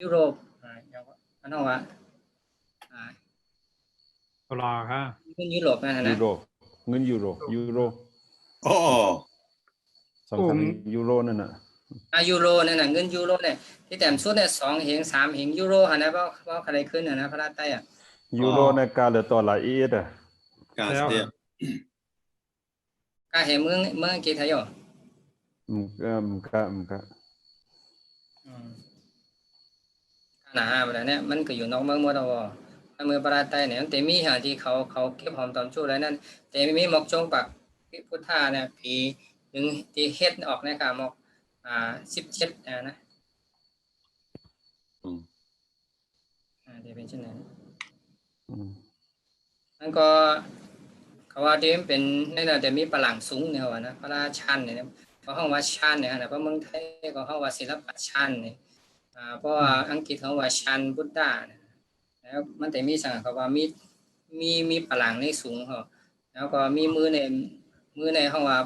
ยุโรปอย่างอันนั้นว่าตลอดค่ะเงินยุโรปนะยูนะโรเงินยูโรอ๋อ2,000ยูโรนั่นน่ะยูโรนั่นน่ะเงินยูโรเนี่ยที่แต่มสุดเนี่ย2 เหง3 เหงยูโรนะเพราะอะไรขึ้นนะพระราชไต้ยูโรในกาleตัวละเอียดอ่ะกาสเตียก็เห็นเมืองกี่ไทยอยู่ก็นะฮะแบบนี้มันก็อยู่นอกเมืองหมดแล้วเมืองพระราชไต้เนี่ยแต่มีหาที่เขาเก็บหอมตอมชูอะไรนั่นแต่มีหมอกจงปักพิพุทธาเนี่ยปีถึงที่เฮ็ดออกนะครับหมอก17นะที่เป็นเช่นนั้นมันก็เขาว่าที่เป็นนี่นะแต่มีฝรั่งสูงเนี่ยว่านะพระราชันเนี่ยเขาห้องว่าชันเนี่ยนะเพราะเมืองไทยก็ห้องว่าศิลปะชันเนี่ยเพราะว่าอังกฤษเขาว่าชันบุตดาแล้วมันแต่มีสั่งเขาว่ามีฝรั่งในสูงเขาแล้วก็มีมือในห้องว่า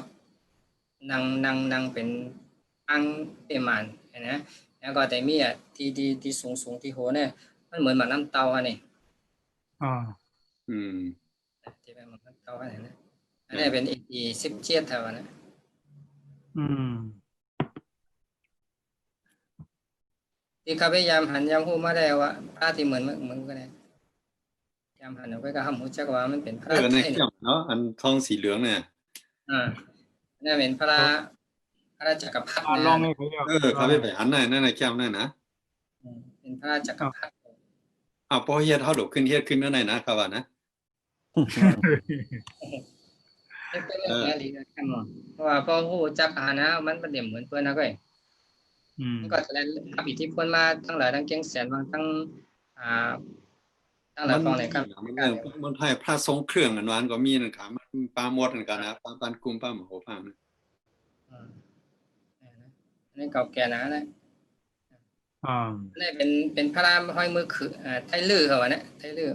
นั่งเป็นอังเตมันนะแล้วก็แต่มีที่สูงที่โหเนี่ยมันเหมือนหมาน้ำเตาเนี่ยที่เป็นหมาน้ำเตาอะไรนะอันนี้เป็นอี17เท่านะที่เขาพยายามหันยามหูมาได้ว่าพระที่เหมือนก็ได้ยามหันเอาไปก็ห้ามหูจักว่ามันเป็นพระในเกี่ยวเนาะอันทองสีเหลืองเนี่ยนี่เป็นพระราชจักรพรรดิลองให้เขาไปหันนั่นเกี่ยวนั่นนะเป็นพระราชจักรพรรดิพอเฮ็ดเฮาดอกขึ้นเฮ็ดขึ้นนั่นนะว่านะเพราะว่าพอหูจักหานะมันเป็นเหมือนเพื่อนนะก็มันก็จะได้รับอิทธิพลมาทั้งหลายทั้งเกียงแสนบางทั้งหลายฟองเลยครับมันให้พระทรงเครื่องอันนั้นก็มีนั่นครับมันปาหมดกันนะปานกุมปาหมโหพามอันนี้เก่าแก่นะนะนี่เป็นพระรามห้อยมือคือไทลื้อเขาว่านะไทลื้อ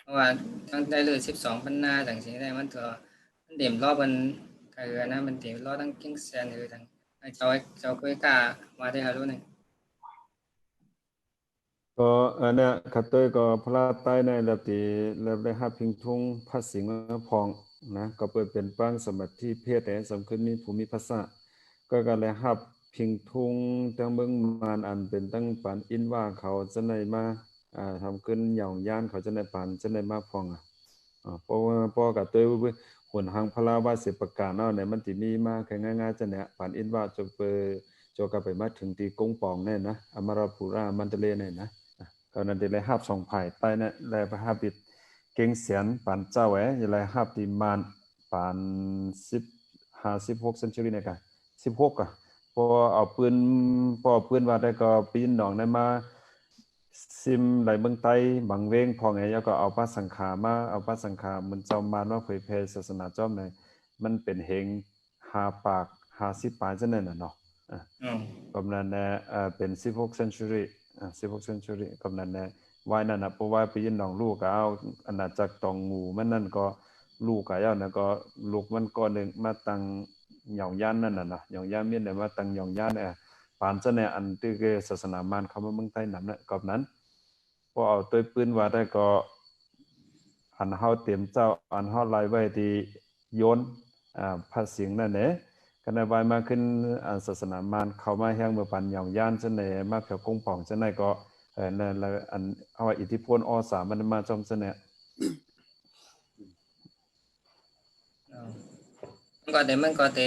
เพราะว่าทั้งไทลื้อ12พันหน้าต่างสิ่งได้มันก็มันเด่มรอบมันนะมันเดี๋ยวรอตั้งกิ้งแซนทั้งเจ้าคุยกามาได้หารู้นึงก็เนี่ยขัดตัวก็พระใต้ในระดับได้หับพิงทุ่งพระสิงห์พองนะก็เปิดเป็นปังสมัติที่เพศแต่สำคัญมีภูมิภาษาก็การเลยหับพิงทุ่งตั้งเมืองมานอันเป็นตั้งปานอินว่าเขาจะในมาทำขึ้นหย่องย่านเขาจะในปานจะในมาพองเพราะว่าพ่อกับตัวหวนหางพระว่าเสประกาศเนาะเนี่ยมันสิมีมาแค่ง่ายๆจะเนี่ยปานอินว่าจะไปจกไปมาถึงตีกงปองแน่นะอมราปุรามันตะเลเนี่ยนะก็นั่นได้หับ2 ภายใต้เนี่ยได้ไปหับปิดเก่งเสียนปานเจ้าแหวอย่าไรหับที่มานปาน16 century เนี่ยกัน16อ่ะพอเอาปืนว่าได้ก็ปีนหนองได้มาซิมไหลเมืองไต้บางเวงพอไงแล้วก็เอาพระสังฆามาเอาพระสังฆามันเจ้ามาว่าเผยแพร่ศาสนาจอมเนี่ยมันเป็นเฮง5 ปาก50 ปากจังนั้นน่ะเนาะกำนั้นเป็น16 century 16 century กำนั้นเนี่ยไว้นั่นน่ะเพราะว่าไปยินน้องลูกก็เอาอาณาจักรตองงูมันนั่นก็ลูกก็เอานะก็ลูกมันก็นึงมาตั้งหย่องย่านนั่นน่ะเนาะหย่องย่านมีได้มาตั้งหย่องย่านปานซะเนี่ยอันที่เกศาสนามานเข้ามาเมืองไทยนำน่ะกอบนั้นพอเอาตัวปืนว่าได้ก็อันเฮาเตรียมเจ้าอันเฮาไล่ไว้ที่โยนพระสิงห์นั่นแหละกันได้ไว้มาขึ้นศาสนามานเข้ามาแฮงเมื่อปันหย่องย่านซะในมาแถวกงป่องซะในก็นั่นละอันเอาอิทธิพลอสามันมาจอมซะเนี่ยมันก็แต่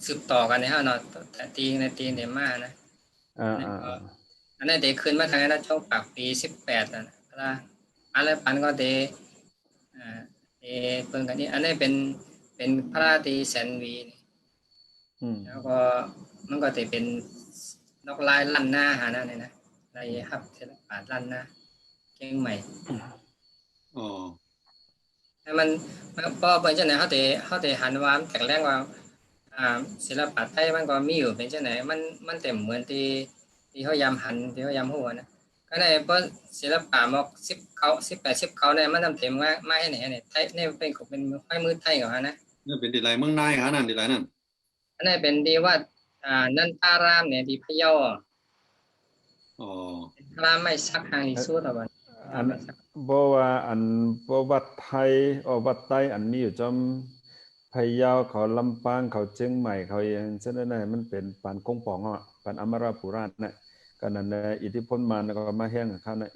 สืบต่อกันในเนาะแต่ตีในมานะอันนั้นเด็กขึ้นมาทางนั้นช่วงปากปี18นะอันนั้นปันก็เเพิ่งกันนี้อันนี้เป็นพระราตีแสนวีแล้วก็มันก็จะเป็นนกลายลั่นหน้าหานั่นเลยนะลายฮับเทเลปาดลั่นหน้าเก่งใหม่มันพอเป็นจังไหนเขาเตหันว่าแข็งแรงว่าศิลปะไทยมันก็มีอยู่เป็นจังไหนมันเต็มเหมือนที่เขายำหันที่เขายำหัวนะก็ในเพราะศิลปะมอก18 19เนี่ยมันทำเต็มมาให้ไหนเนี่ยไทยเนี่ยเป็นไม้มือไทยเหรอฮะนะนี่เป็นดีไรเมืองนายฮะนั่นดีไรนั่นอันนี้เป็นดีว่า นันทารามเนี่ยที่พะเยาอ๋อพระรามไม่ซักทางที่สุดอ่ะวัน อันบ่ว่าอันบ่วัดไทยวัดใต้อันมีอยู่จอมพะเยาเขาลำปางเขาเชียงใหม่เขาอย่างเช่นนั้นมันเป็นปานกงปองอ่ะปานอมราปุราชน่ะก็นั่นแหละอิทธิพลมันก็มาแห้งกับเขาน่ะ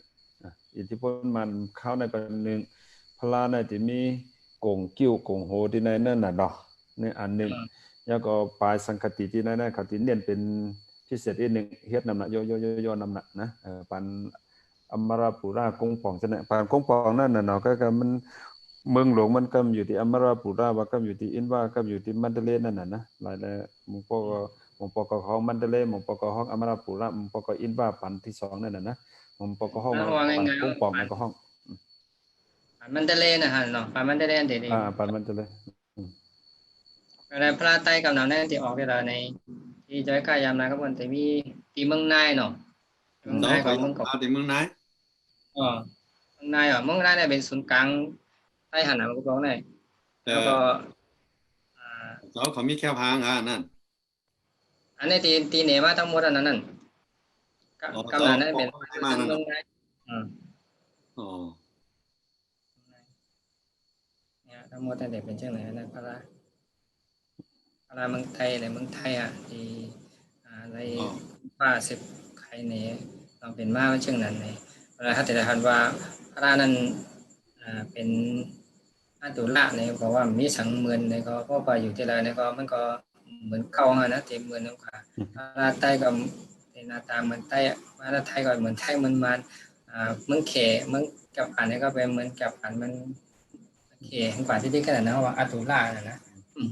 อิทธิพลมันเข้าในกันนึงพลาน่ะที่มีกงกิ้วกงโหที่ในนั่นน่ะดอกนี่อันนึงแล้วก็ปลายสังคติที่นั่นน่ะเขาที่เน้นเป็นพิเศษอีกนึงเฮ็ดนำน่ะโยนำน่ะนะปานอมราปุรากงปองจังน่ะปานกงปองนั่นน่ะเนาะก็มันเมืองหลวงมันก็อยู่ที่อมราปุราว่าก็อยู่ที่อินวาก็อยู่ที่มันเดเลนั่นน่ะนะหลายๆมุงปอก็ของมันเดเลมุงปอก็ของอมราปุระมุงปอก็อินวาปันที่2นั่นน่ะนะมุงปอก็ห้องปันกงปองนั่นก็ห้องมันเดเลนะฮะเนาะมันเดเลเด็ดปันมันเดเลอะไรพระไตรกำเนิดนั่นที่ออกเวลาในที่จอยกายยามนะครับมันจะมีที่เมืองนายเนาะเมืองนายกับเมืองเก่าที่เมืองนายเมืองนายเมืองนายเนี่ยเป็นศูนย์กลางใต้หันหน้ามันก็บอกได้แล้วก็เขามีแค่พางนั่นอันนี้ตีเหนือมาทั้งหมดอันนั้นกำเนิดนั่นเป็นเมืองนายเนี่ยทั้งหมดแต่เด็กเป็นเช่นไหนนะพระเมืองไทยในเมืองไทยที่ในป้าสิบใครเนี่ยเราเป็นมาเช่นนั้นเลยเวลาถ้าแต่ทันว่าพระนั้นเป็นอาตุละเนี่ยเพราะว่ามีสังเมือนเนี่ยก็ไปอยู่ที่ไรเนี่ยก็มันก็เหมือนเข้านะเต็มเมือนนั่นค่ะพระไทยก็เป็นหน้าตาเหมือนไทยพระไทยก็เหมือนไทยมันเมืองเขเมืองกับอันนี้ก็เป็นเหมือนกับอันมันเขทั้งกว่าที่ขนาดนั้นว่าอาตุละนะ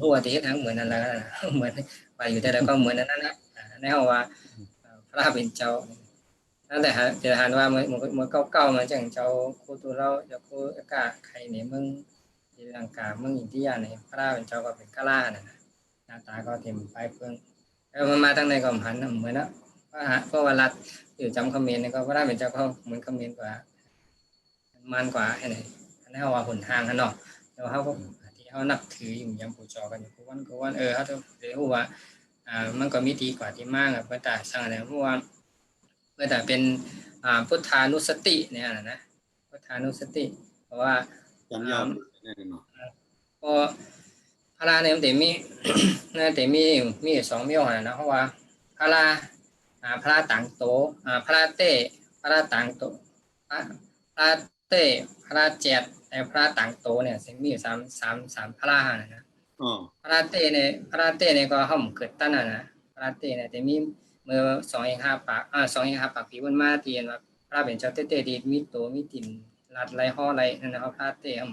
หัวที่ทั้งเหมือนนั่นแหละเหมือนไปอยู่ที่ไรก็เหมือนนั่นนะในห้องว่าพระเป็นเจ้านั่นแหละฮะจะหันว่าเมื่อเก่ามาจังเจ้าคูตัวเราจะคูอากาศใครเนี่ยมึงศรีลังกามึงอินเดียเนี่ยพระเป็นเจ้าก็เป็นกะลานะหน้าตาก็เต็มไปเพิ่งแล้วมันมาตั้งในกองหันเหมือนนะเพราะว่ารัฐอยู่จำคอมเมนต์เนี่ยก็พระเป็นเจ้าก็เหมือนคอมเมนต์กว่ามันกว่าไอ้นี่อันนี้ว่าหนทางกันเนาะเดี๋ยวเขาก็ที่เขานับถืออยู่ยังปูจอกันอยู่กูวันเขาจะเรียกว่ามันก็มีดีกว่าที่มากเพื่อแต่สั่งอะไรเพราะว่าเพื่อแต่เป็นพุทธานุสติเนี่ยนะพุทธานุสติเพราะว่าจำยอมแน่นอนก็พระเนี่ยแต่มีน่าแต่มี2มีนะเพราะว่าพระต่างโตพระเต้พระต่างโตพระเต้พระเจ็ดแต่พระต่างโตเนี่ยซึ่งมีอยู่3พระนะพระเต้เนี่ยก็ห้อมเกิดตั้นนะพระเต้เนี่ยแต่มีเมื่อ2-5 ปาก2-5 ปากผีบนมาเตียนว่าพระเป็นเจ้าเต้ดีมีโตมีติ่มลัดไรห่อไรนั่นนะครับพระเต้ห้อม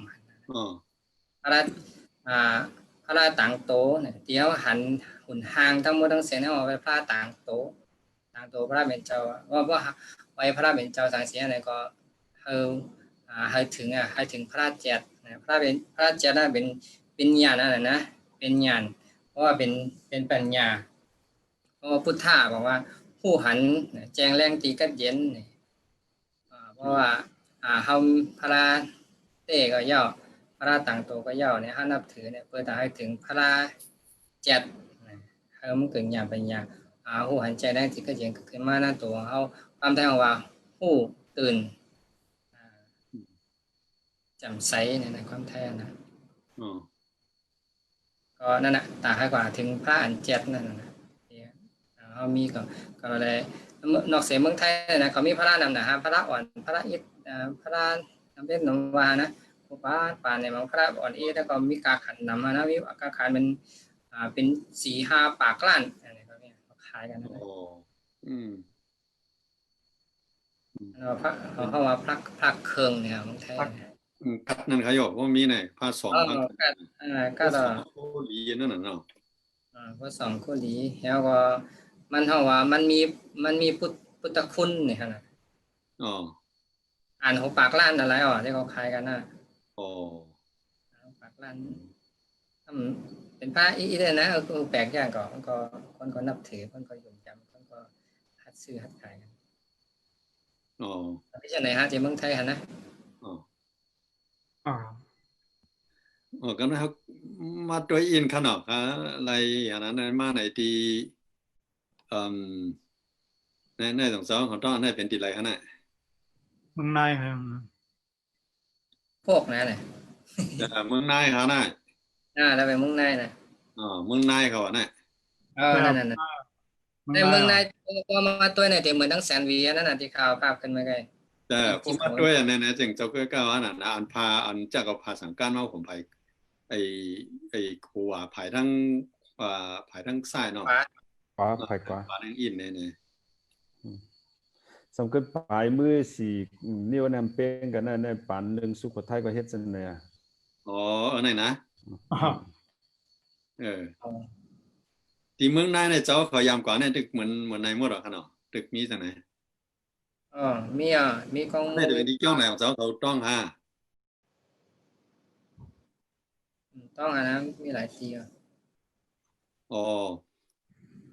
พระต่างโตเนี่ยเดี๋ยวหันหุ่นหางทั้งหมดทั้งเสียงเนี่ยเอาไปพระต่างโตพระเป็นเจ้าว่าไว้พระเป็นเจ้าสังเสียเนี่ยก็ให้ถึงพระเจ็ดพระเจ็ดนั่นเป็นญาณนั่นนะเป็นญาณเพราะว่าเป็นปัญญาเพราะว่าพุทธะบอกว่าผู้หันแจงแรงตีกัดเย็นเพราะว่าเฮาพระเต้ก็ย่อพระต่างโตก็ย่อเนี่ยห้านับถือเนี่ยเพื่อจะให้ถึงพระเจ็ดเฮามันเกิดญาณปัญญาผู้หันใจแรงตีกัดเย็นขึ้นมาหน้าตัวเฮาความแท้ว่าผู้ตื่นจำใสในความแท้นะก็นั่นแหละตาให้กว่าถึงพระอันเจ็ดนั่นนะเขามีก็เลยนอกเสียเมืองไทยนะเขามีพระนำนะฮะพระอ่อนพระอิฐพระน้ำเป็นน้ำวานะป่าในบางพระอ่อนอิฐแล้วก็มีกาขันนำนะมีกาขันเป็น4-5 ปากล้านอะไรก็เนี่ยขายกันนะพระเขาว่าพระเครื่องเนี่ยเมืองไทยพัดนั่นขยอกว่ามีไหนผ้า2ก็ต่อโคลีนั่นน่ะเนาะผ้า2โคลีแล้วก็มันเฮาว่ามันมีพุทธคุณนี่ฮะนะอ่าน6 ปากล้านอะไรที่เขาขายกันนะปากล้านเป็นพระอีเด้นะแปลกอย่างก็คนก็นับถือคนก็ยมจำคนก็หัดซื้อหัดขายกันไม่ใช่ไหนฮะที่เมืองไทยฮะนะก็นะครับมาตัวอินขนาดอะไรอย่างนั้นมาไหนตี ในสองสองของต้องให้เป็นติไรขนาด เมืองนายครับ พวกนั้นน่ะ เมืองนายเขาน่ะ แล้วไปเมืองในน่ะ เมืองนายเขาน่ะ นั่นน่ะ เมือง ใน นาย เมืองในก็มาตัวไหนที่เหมือนทั้งแสนวีอันนั้นน่ะที่ข่าวภาพขึ้นมาไง แต่ผมมาด้วยเนี่ยจึงเจ้าก็ก้าวน่ะอันพาอันจากกับพาสังการมาผมไปไอ้ครูผายทั้งผายทั้งซ้ายเนาะ ขวาไปขวา ผายทั้งอินเนี่ย สำคัญปลายมือสี่นิ้วนำเป้งกันในปันหนึ่งสุโขทัยก็เฮ็ดจังได๋ไหนนะ อ๋อ ที่เมืองนายเนี่ยเจ้าขอยามก่อนเนี่ยตึกเหมือนในหมดหรอคะเนาะตึกมีจังไหน มีของ ได้ตึกที่เจ้าไหนของเจ้าเขาต้องต้องอันนั้นมีหลายที่เ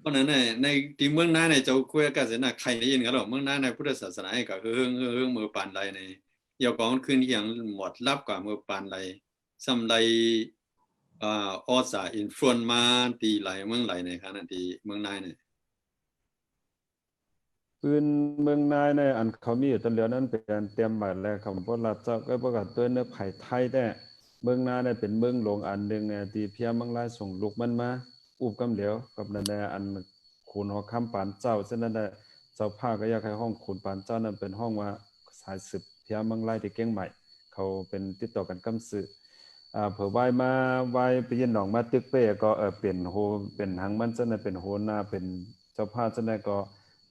พราะนั้นในที่เมืองนายเนี่ยเจ้าคุยกันเสนาใครได้ยินกันหรอเมืองนายในพุทธศาสนาก็คือเฮืองมือปานใดในยาวกองขึ้นอย่างหมดรับกว่ามือปานใดซ้ำใดออสาอินฟลูเอนมาตีไหลเมืองไหลในขณะที่เมืองนายเนี่ย ปืนเมืองนายในอันเขามีอยู่ตอนเหลือนั้นเป็นเตรียมมาแล้วคำว่ารับเจ้าก็ประกาศตัวเนื้อไผ่ไทยได้เมืองนายเนี่ยเป็นเมืองหลวงอันหนึ่งเนี่ยที่เพียเมืองลายส่งลูกมันมาอุบกำเหลียวกับนั่นแหละอันขุนหอคำปานเจ้าฉะนั้นได้เจ้าภาคก็อยากให้ห้องขุนปานเจ้านั้นเป็นห้องว่าสายสืบเพียเมืองลายที่เก่งใหม่เขาเป็นติดต่อกันกำสือเผื่อไว้มาไว้ไปยินหนองมาตึกเป้ก็เป็นโฮเป็นหางมันฉะนั้นเป็นโฮหน้าเป็นเจ้าภาคฉะนั้นก็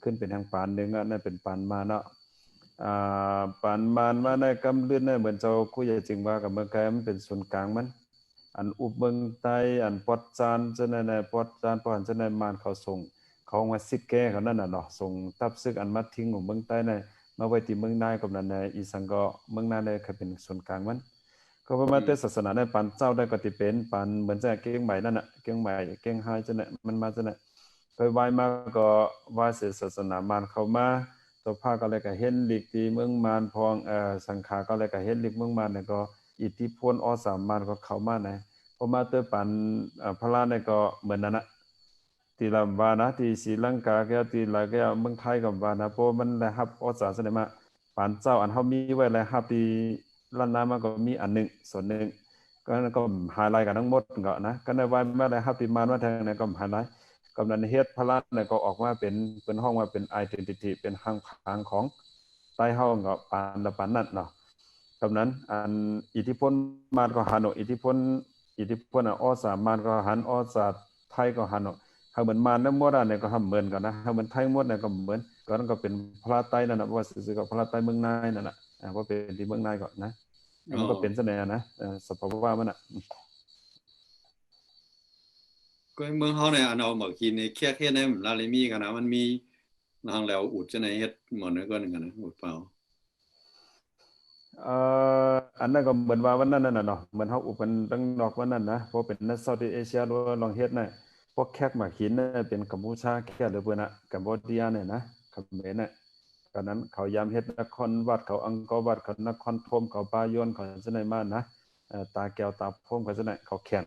ขึ้นเป็นทางปานหนึ่งนั่นเป็นปานมาเนาะปานมานมาในกำเลื่อนในเหมือนเจ้าคุยใหญ่จริงว่ากับเมืองไกลมันเป็นศูนย์กลางมันอันอุบเมืองใต้อันปอดจานจะในปอดจานปอนจะในมานเขาส่งเขามาซิกแก้เขานั่นน่ะเนาะส่งทับซึกอันมาทิ้งของเมืองใต้ในมาไว้ที่เมืองนายกับนั่นในอีสังก็เมืองนายในเคยเป็นศูนย์กลางมันก็ประมาณแต่ศาสนาในปานเจ้าได้ก็ติเป็นปานเหมือนจะเก่งใหม่นั่นน่ะเก่งใหม่เก่งไฮจะเนี่ยมันมาจะเนี่ยไปไหว้มาก็ไหว้เสศาสนามานเข้ามาตัวภาคก็เลยก็เห็นลิกที่เมืองมานพองสังขาก็เลยก็เห็นลิกเมืองมานเนี่ยก็อิทธิพลอสามานก็เข้ามาในพอมาเตอปันพระลาเนี่ยก็เหมือนนั้นนะที่ลำบานะที่ศรีลังกาแก้วที่ลาแก้วเมืองไทยกับบานะเพราะมันได้รับอสาสนมาปานเจ้าอันเฮามีไว้แล้วรับที่ล้านนามาก็มีอันนึงส่วนนึงก็ไฮไลท์กันทั้งหมดก็นะก็ได้ไว้มาได้รับที่มานว่าแทงเนี่ยก็ไฮไลท์กำนันเฮ็ดพระลาเนี่ยก็ออกมาเป็นห้องว่าเป็น identity เป็นหางผางของใต้ห้องก็ปานละปานนั่นเนาะกำนั้นอันอิทธิพลมานก็หันอิทธิพลอสามานก็หันอสาไทยก็หันเฮาเหมือนมานนำหมดอันเนี่ยก็ทำเหมือนกันนะเฮาเหมือนไทยหมดเนี่ยก็เหมือนก็นั้นก็เป็นพระใต้นั่นน่ะว่าซื่อๆก็พระใต้เมืองนายนั่นน่ะว่าเป็นที่เมืองนายก่อนนะมันก็เป็นซะแน่นะสภาวะมันน่ะก็เมืองเฮาเนี่ยอันเอาหมอกกินในแค่ในลาเลมีกันนะมันมีนางแล้วอุดจะในเฮ็ดหมอเนื้อก็นึงกันนะอุดเปล่าอันนั้นก็เหมือนว่าวันนั้นน่ะเนาะเหมือนเฮาอุปกันตั้งนอกวันนั้นนะเพราะเป็นในเซาท์อีสเอเชียหรือลองเฮ็ดน่ะพวกแขกมาขินน่ะเป็นกัมพูชาแค่หรือเพิ่นน่ะกัมพูชาเนี่ยนะเขมรน่ะตอนนั้นเขายามเฮ็ดนครวัดเขาอังกอร์วัดเขานครธมเขาปายอนเขาจังได๋มานะตาแก้วตาพงเขาจังได๋เขาแข่น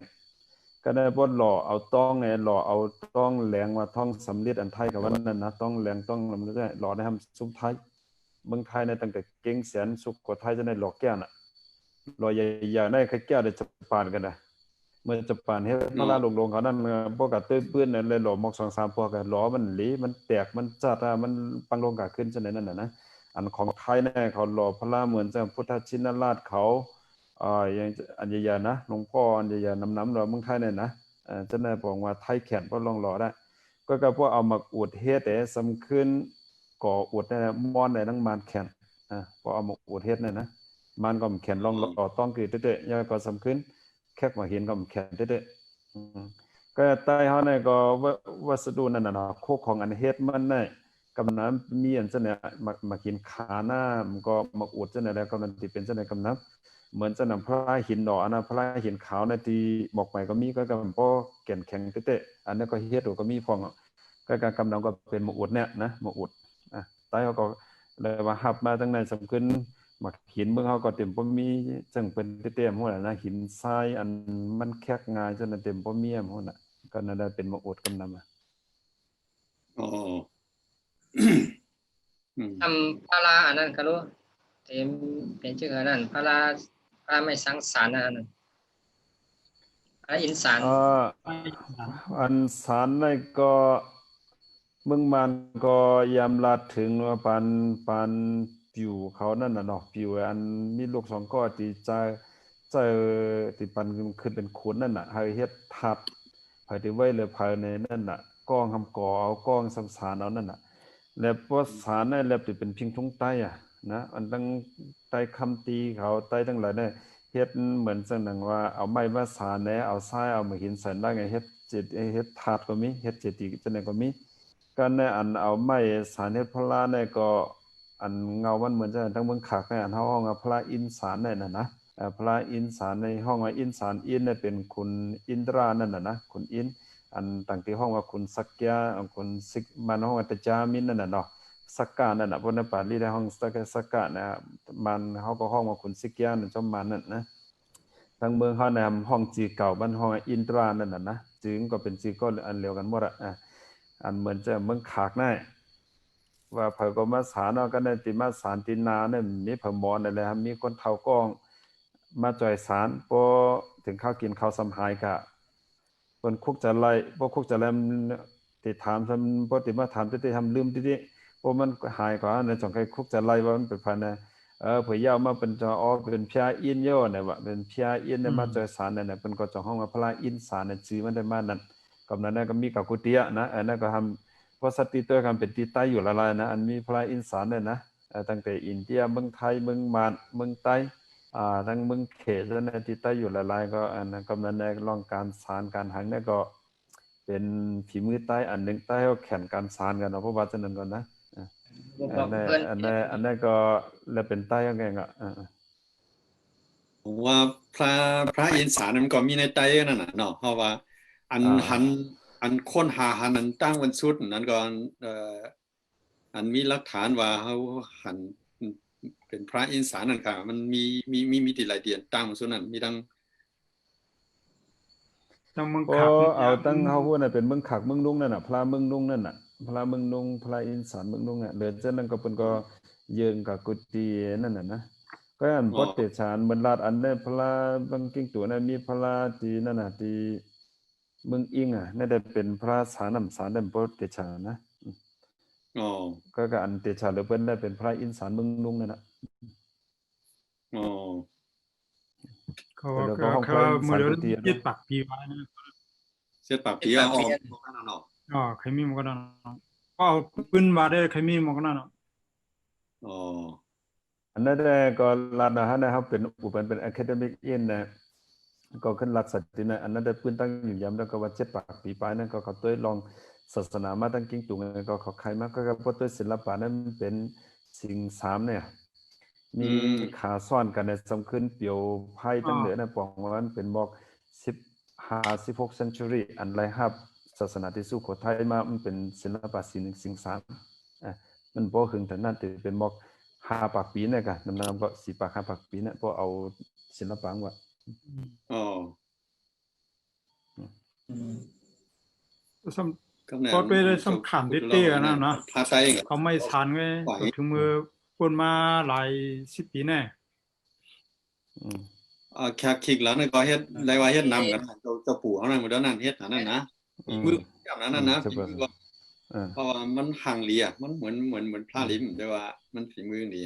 ก็ได้บ่หล่อเอาต้องไงหล่อเอาต้องแหลงมาท่องสำลิดอันไทยกับวันนั้นนะต้องแหลงต้องลำได้หล่อได้ทำซุ้มไทยเมืองไทยในตั้งแต่เก่งแสนสุขกว่าไทยจะได้หล่อแก้วน่ะหล่อใหญ่ๆได้ใครแก้วได้จะปานกันนะเมื่อจะปานเฮ็ดพระลงเขานั่นพวกกะตื้อปื้นนั่นเลยหล่อหมอก 2-3 พวกกันหล่อมันหลีมันแตกมันจัดมันปังลงกะขึ้นจังได๋นั่นน่ะนะอันของไทยแน่เขาหล่อพระเหมือนจังพุทธชินราชเขาอย่างอันใหญ่ๆนะหลวงพ่ออันใหญ่ๆน้ำๆหล่อเมืองไทยเนี่ยนะจะได้บอกว่าไทยแขนบ่ลองหล่อได้ก็พวกเอามาอวดเฮ็ดแต่สำคัญก่ออวดได้ม่อนได้ทั้งมานแขนพอเอามาอวดเฮ็ดนั่นนะมันก็แขนลองหล่อต้องคือเด้ๆแล้วก็สำคัญแขกมาเห็นก็แขนเด้ๆก็ใต้เฮาเนี่ยก็วัสดุนั่นน่ะเนาะโคกของอันเฮ็ดมันน่ะกำนั้นมีอันจังได๋มากินขาหน้ามันก็มาอวดจังได๋แล้วก็มันสิเป็นจังได๋กำนั้นเหมือนจะนำพระหินดอกอันนั้นพระหินขาวในที่บอกใหม่ก็มีก็กำพอแก่นแข็งเตะๆอันนั้นก็เฮ็ดก็มีพองก็การกำนำก็เป็นมาอวดเนี่ยนะมาอวดใต้เขาก็เลยว่าหับมาตั้งในสำคัญมาหินเมืองเขาก็เต็มบ่มีจังเป็นเต็มหัวนะหินทรายอันมันแคกง่ายจนเต็มบ่มีหัวน่ะก็นั่นได้เป็นมาอวดกำนำ อ๋อ อืม ทำพาราอันนั้นก็รู้เต็มเป็นชื่ออันนั้นพาราไม่สังสารอันนั้นพาราอินสาร อันสารในก็เมืองมันก็ยามลาดถึงว่าปานผิวเขานั่นน่ะเนาะผิวอันมีลูกสองก้อที่จะที่ปันขึ้นเป็นขนนั่นน่ะให้เฮ็ดทับภายที่ไว้เลยภายในนั่นน่ะก้องคำก่อเอาก้องสำสารเอานั่นน่ะแล้วพอสารนั่นแล้วที่เป็นพิงทงใต้อ่ะนะอันตั้งใต้คำตีเขาใต้ทั้งหลายเนี่ยเฮ็ดเหมือนจังหนังว่าเอาไม้มาสารแหน่เอาทรายเอามาหินใส่ได้ไงเฮ็ดเจดีย์เฮ็ดถาดก็มีเฮ็ดเจดีย์จังได๋ก็มีก็ในอันเอาไม้สารเฮ็ดพลาเนี่ยก็อันเงามันเหมือนจะทั้งเมืองขากในอันเฮาห้องพระอินสารนั่นน่ะนะพระอินสารในห้องว่าอินสารอินเนี่ยเป็นคุณอินทรานั่นน่ะนะคุณอินอันตั้งที่ห้องว่าคุณสักยะคุณสิกมันห้องว่าตจามินนั่นน่ะเนาะสักกะนั่นน่ะบนปาลีได้ห้องสักกะนะมันเฮาก็ห้องว่าคุณสิกยะนั่นจอมมันนั่นนะทางเมืองเฮาในห้องจีเก่าบ้านห้องอินทรานั่นน่ะนะจึงก็เป็นจีก็อันเดียวกันหมดอ่ะอันเหมือนจะเมืองขากนั่นว่าเผก็มาสารเนาะก็ได้ติมาสารตินาเนี่ยมีเผหมอนนั่นแหละครับมีคนเฒ่ากองมาจ่อยสารพอถึงข้าวกินข้าวสำหายกะเพิ่นคุกจะไล่บ่คุกจะแลมติถามซำบ่ติมาถามติทำลืมติบ่มันหายกว่าในจังไคคุกจะไล่ว่ามันเป็นพันนะเผยยาวมาเป็นจอเป็นพญาอินโยเนี่ยว่าเป็นพญาอินเนี่ยมาจ่อยสารนั่นน่ะเพิ่นก็จ้องห้องว่าพระอินสารน่ะชื่อมันได้มานั่นกำนั้นก็มีกับกุฏินะอันนั้นก็ทำเพราะสติตัวกันเป็นที่ใต้อยู่ละลายนะอันมีพระอินสารเนี่ยนะตั้งแต่อินเดียเมืองไทยเมืองมานเมืองใต้ทั้งเมืองเขตแล้วในที่ใต้อยู่ละลายก็อันนั้นกำนั้นในลองการสารการหังเนี่ยก็เป็นฝีมือใต้อันหนึ่งใต้เขาแข่งการสารกันเนาะเพราะว่าจะนั่นก่อนนะอันนั้นก็แล้วเป็นใต้ยังไงอ่ะผมว่าพระอินสารมันก็มีในไตนั่นน่ะเนาะเพราะว่าอันค้นหาหันนั้นตั้งวันสุดนั้นก็อันมีหลักฐานว่าเขาหันเป็นพระอินสารนั่นค่ะมันมีติหลายเดียนตั้งวันสุดนั้นมีทั้ง เมือง ก็ ขาก เอาตั้งเฮาพูดน่ะเป็นเมืองขากเมืองลุงนั่นน่ะพระเมืองลุงนั่นน่ะพระเมืองลุงพระอินสารเมืองลุงอ่ะเดินเจ้านั่นก็เพิ่นก็เยิงกับกุฏินั่นน่ะนะก็อันปฏิชานเหมือนลาดอันนั้นพระบางกิ้งตัวนั้นมีพระที่นั่นน่ะที่เมืองอิงอ่ะนั่นได้เป็นพระสารน้ำสารได้ปฏิชานนะอ๋อก็อันเตชะหรือเพิ่นได้เป็นพระอินสารเมืองลุงนั่นน่ะอ๋อเขามือเดียวยึดปากปีไว้นะเสียปากผีเอาออกนั่นเนาะใครมีมันก็นั่นก็เอาปืนมาได้ใครมีมันก็นั่นอ๋ออันนั้นได้ก็ลาดนะฮะนะครับเป็นอุปเป็น academic in นะก็ขึ้นรัฐสัตย์นะอันนั้นได้ปืนตั้งอยู่ยามแล้วก็ว่า7 ปากปีปลายนั้นก็เขาตัวลองศาสนามาตั้งกิ้งตุงก็เขาใครมาก็เพราะตัวศิลปะนั้นเป็นสิ่ง3เนี่ยมีขาซ่อนกันในสำคัญเปียวไพ่ตั้งเหนือนะปองว่ามันเป็นบอก15-16 century อันไรครับศาสนาที่สู้โขทัยมามันเป็นศิลปะสิ่ง3มันบ่ถึงแต่นั้นถือเป็นบอก5 ปากปีเนี่ยกะนำก็4 ปาก5 ปากปีเนี่ยพอเอาศิลปะว่าอ๋อก็ไปได้สำคัญที่เตี้ยนะเนาะเขาไม่สานไงถึงมือคนมาหลาย10 ปีแน่แค่คิกแล้วนี่ก็เฮ็ดได้ว่าเฮ็ดนำกันเจ้าปู่เอานั่นหมดแล้วนั่นเฮ็ดนั่นนะมือแบบนั้นนะเพราะว่ามันห่างเลียมันเหมือนพระลิมแต่ว่ามันฝีมือดี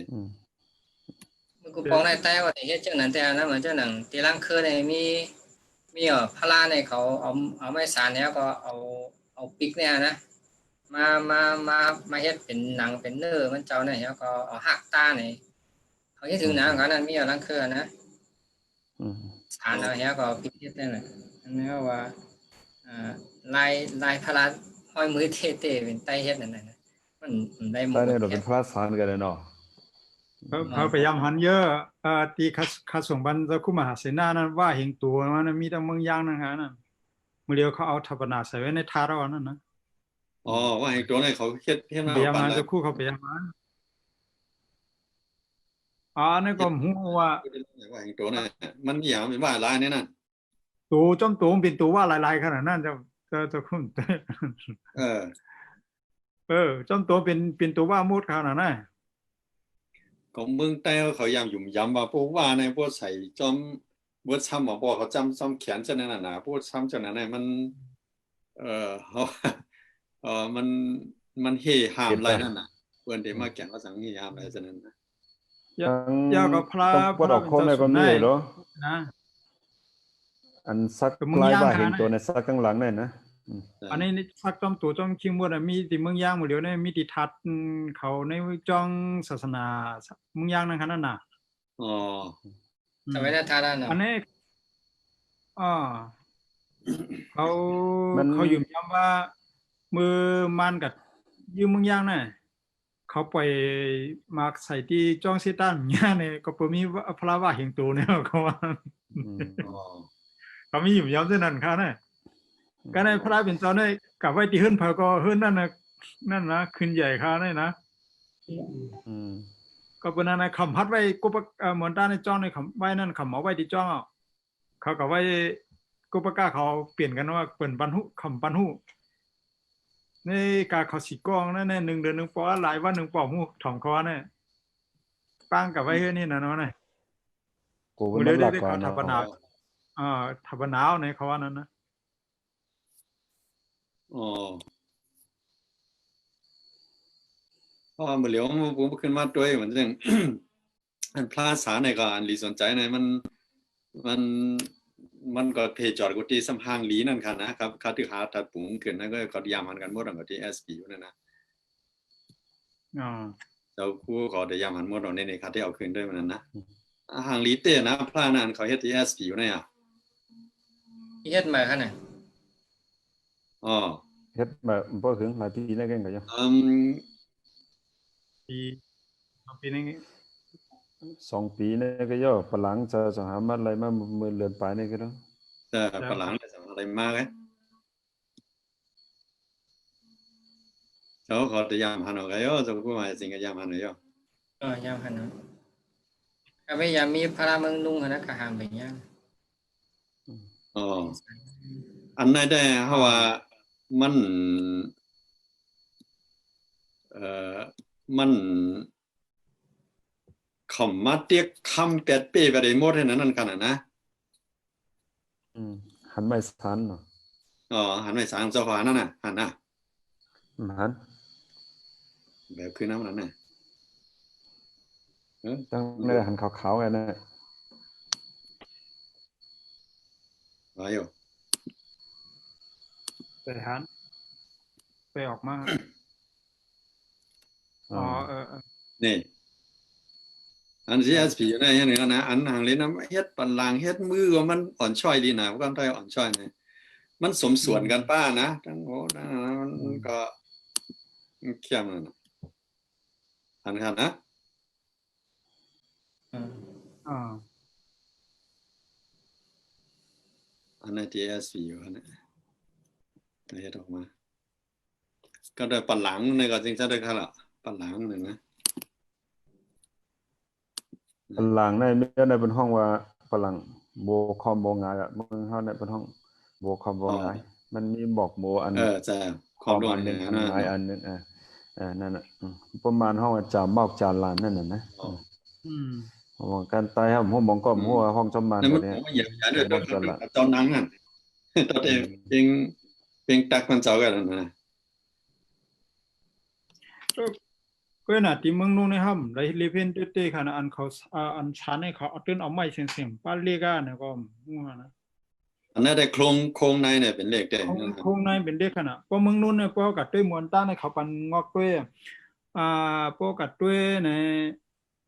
กูปองในใต้ว่าเฮ็ดจังนั้นแต่นั้นเหมือนจังนั้นที่ลังคือในมีพระในเขาเอาไม้สารแล้วก็เอาปิกเนี่ยนะมาเฮ็ดเป็นหนังเป็นเนื้อมันเจ้าเนี่ยแล้วก็เอาหักตาเนี่ยเขาที่ถึงหนังกันนั้นมีลังคือนะสารเอาแล้วก็ปิกเฮ็ดนั่นแหละอันนี้ว่าลายพระห้อยมือเท่ๆเป็นไต้เฮ็ดนั่นน่ะมันได้หมดได้เราเป็นพระสารกันเนาะเขาพยายามหันเยอะที่ข้าส่งบันเจ้าคู่มหาเสนานั้นว่าเห็นตัวมันมีแต่เมืองย่างนั่นฮะนั่นเมื่อเดียวเขาเอาทับนาใส่ไว้ในทารานั่นนะอ๋อว่าเห็นตัวไหนเขาเฮ็ดมาพยายามเจ้าคู่เขาพยายามนี่ก็หูว่าเห็นตัวไหนมันอย่างเป็นว่าลายนี่นั่นตัวจ้อมตัวเป็นตัวว่าลายๆขนาดนั้นจะคุ้ม จอมตัวเป็นตัวว่ามุดเขาน่ะนะ ของเมืองใต้เขายามหยุ่มยำว่าพวกว่าในพวกใส่จอมพวกซ้ำหมอบอกเขาจำซ้ำแขนจังนั้นน่ะนะพวกซ้ำจังนั้นน่ะมันเขา มันเฮหามอะไรนั่นน่ะเพื่อนเดมาแก่นว่าสังเฮหามอะไรจังนั้นนะ ยาวกับพระ ต้องปวดออกโคนในก็มีเหรอ นะ อันซัก ก็มึง ปลาย ย่าง บ่า หา เห็น นะ ตัวในซักข้างหลังนั่นนะ อันนี้ซักจอมตัวจอมคิงหมดอ่ะมีที่เมืองย่างหมดเดียวเนี่ยมีที่ทัดเขาในจ้องศาสนาเมืองย่างนั่นขนาดน่ะ อ๋อ สมัยนั้นทาราเนาะ อันนี้อ๋อเขา มัน เขายืมย้ำว่ามือมันกับยืมเมืองย่างน่ะเขาปล่อยมาใส่ที่จ้องเซตันย่างเนี่ยก็เปิดมีพระว่าเห็นตัวเนี่ยเขาว่า อืม อ๋อ เขามีอยู่ย้ำเส้นนั้นค่ะเนี่ยก็ในพระเป็นเจ้าเนี่ยกับไว้ที่เฮิรนเผาก็เฮิรนนั่นนะขึ้นใหญ่ค่ะเนี่ยนะ อืม ก็เป็นอะไรคำพัดไว้กุปเหมือนด้านในจ้องในคำไว้นั่นคำเอาไว้ที่จ้องอ่ะเขากับไว้กุปก้าเขาเปลี่ยนกันว่าเปิ่นปันหุคำปันหุในการเขาสีกองนั่น1 เดือน 1 ปอหลายวัน1 ปอหูถ่อมคอเนี่ยตั้งกับไว้เฮ้ยนี่นะเนาะเนี่ย กู มู มัน เดียว หลัก ได้ กว่า เขาทั เนาะ บนาวทับนาวในเขาว่านั้นนะ อ๋อเพราะว่าเมื่อเหลียวผมขึ้นมาด้วยเหมือนเรื่อง อันพลาสาในก็อันลีสนใจในมันก็เพจจอดกูที่สัมพังลีนั่นค่ะนะครับเขาที่หาตัดปุ๋งขึ้นนั่นก็ยามหันกันหมดอันก็ที่ SP อยู่นั่นนะ อ๋อ เจ้าคู่ก็ได้ยามหันหมดเอาในค่ะที่เอาขึ้นด้วยมันนั้นนะหางลีเต้นะพลานั่นเขาเฮ็ดที่ SP อยู่นั่นอ่ะ เฮ็ดมาคั่นน่ะ อ๋อ เฮ็ดมาบ่ถึงหลายปีแล้วกันก็ยัง ปีนี้ 2 ปีนี่ก็ย่อฝรั่งจะหามาอะไรมามือเลือนปลายนี่ก็ต้อง แต่ฝรั่งได้สำอะไรมากเลยเจ้าเขาได้ยามหันเอาไงเจ้าคู่มาสิ่งก็ยามหันเอา ยามคั่นเนาะก็พยายามมีพระเมืองนุ่งหั่นนะก็ห้ามไปย่าง อ๋ออันนั้นได้เพราะว่ามันมันคำมาเตียกคำแปดเป้ไปได้หมดให้นั้นกันนะ หันไม่ทันเนาะ อ๋อหันไปสางเจ้าฟ้านั่นน่ะหันน่ะ หัน แบบคือน้ำนั้นน่ะ จังได้หันขาวๆกันนะ ว่าอยู่ ไปหันไปออกมา อ๋อ นี่อัน CSP อยู่ในอย่างนี้นะอันหางเลยนะเฮ็ดปันลางเฮ็ดมือว่ามันอ่อนช้อยดีนะพวกกันไทยอ่อนช้อยนี่มันสมส่วนกันป้านะทั้งโอ้มันก็เข้มนั่นน่ะหันนะ อ่า อันนั้น TSP อยู่อันนั้นเฮ็ดออกมาก็ได้ปันหลังในก็จริงจะได้ค่ะล่ะปันหลังนึงนะ ฝรั่งในมีในเป็นห้องว่าฝรั่งโบคอมโบงายอ่ะมึงเฮาในเป็นห้องโบคอมโบงายมันมีบอกโบอัน จะความรู้ อัน นึ นึ ง งอันงายอันนึงนั่นน่ะประมาณห้องจามอกจานลานนั่นน่ะนะมองกันตายครับผมมองก็หัวห้องจำมัน นั่นมัน เนี่ย ผมอย่าด้วยตอนนั้นน่ะตอนเองตักมันเจ้ากันนะ ก็น่ะที่เมืองนู้นนะครับได้รีเพนเต้ๆค่ะนะอันเขาอันชั้นให้เขาเอาต้นเอาไม้เสียงๆป้าเรียกนะก็มั่วนะ อันนั้นได้โครงในเนี่ยเป็นเลขได้ โครงในเป็นเด็กขนาดเพราะเมืองนู้นเนี่ยพอกัดด้วยมวลต้านในเขาปันงอกด้วยพอกัดด้วยใน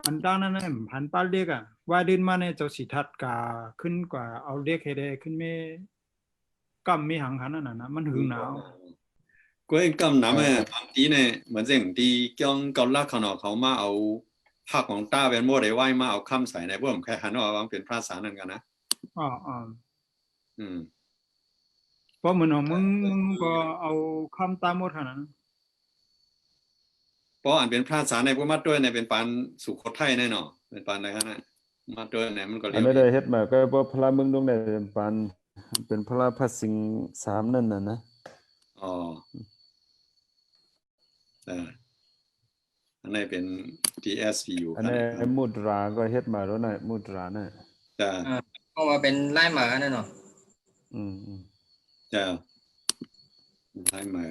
อันต้านนั้นเนี่ยพันป้าเรียกว่าดินมาเนี่ยเจ้าสีทัดกาขึ้นกว่าเอาเรียกให้ได้ขึ้นไม่กำไม่หังขันนั่นนะมันหึงหนาว ก็เองกำน้ำบางทีเนี่ยเหมือนสิ่งที่จ้องเกาลักเขามาเอาภาคของต้าเป็นโมได้ไหวมาเอาคำใส่ในพวกผมแค่หันว่าบางเป็นภาษานั่นกันนะเพราะเหมือนมึงก็เอาคำตามหมดขนาดนั้น เพราะอันเป็นภาษาในพวกมาด้วยในเป็นปานสุโขทัยแน่นอนเป็นปานอะไรนะมาด้วยเนี่ยมันก็เรียก อันนี้ได้เฮ็ดมาก็บ่พระเมืองตรงได้ปานเป็นพระพัสสิง3นั่นน่ะนะ อ๋อ อันนี้เป็น TSPU อันนี้มุตราก็เฮ็ดมาแล้วน่ะมุตราน่ะ จะ เข้ามาเป็นไล่หมานั่นเนาะ จะได้มา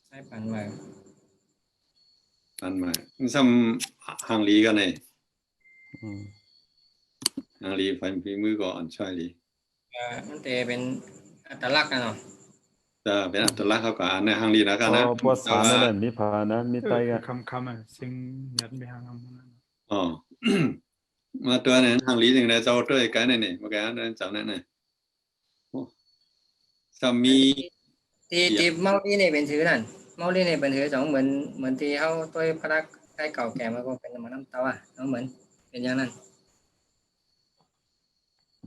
ไล่ปันมา อันมาซ้ำฮังลีกันเลยฮังลีไฟฝีมือก่อนช่วยลี มันแต่เป็นอัตลักษณ์นะเนาะ จะเป็นอัตลักษณ์เขาก็อันในฮังลีนะกันนะ ภาษานั่นมีพานะมีไตกัน คำอ่ะสิ่งยัดไปหางำ อ๋อ มาตัวนั้นฮังลีจึงได้เจ้าตัวไกลนี่เมื่อกี้นั้นจำได้น่ะซ้ำมี ที่เมาลี่นี่เป็นถือนั่นเมาลี่นี่เป็นถือสองเหมือนที่เขาตัวพระใกล้เก่าแก่มาก็เป็นน้ำเต้าอ่ะเหมือนเป็นอย่างนั้น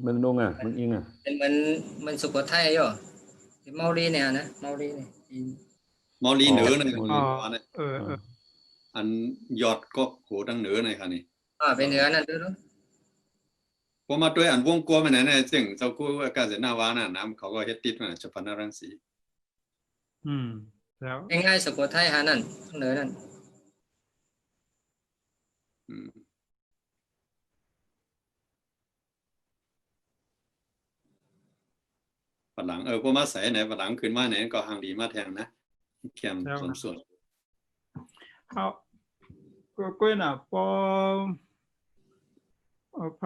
มึงนุ่งอ่ะมึงอิงอ่ะ เป็นเหมือนสุโขทัยย่อที่เมาลี่เนี่ยนะเมาลี่นี่ มอลีเหนือใน อันยอดก็โหดังเหนือในค่ะนี่ เป็นเหนือนั่นด้วย พอมาด้วยอันวงกลมนั่นน่ะซึ่งเจ้ากู้อากาศหน้าวาน่ะน้ำเขาก็เฮ็ดติดมาเฉพาะนรังสี แล้ว ง่ายๆสุโขทัยหานั่นเหนือนั่น ฝรั่งพอมาใส่ไหนฝรั่งขึ้นมาไหนก็หางดีมาแทงนะแคมส่วน เขาก็น่ะพอภ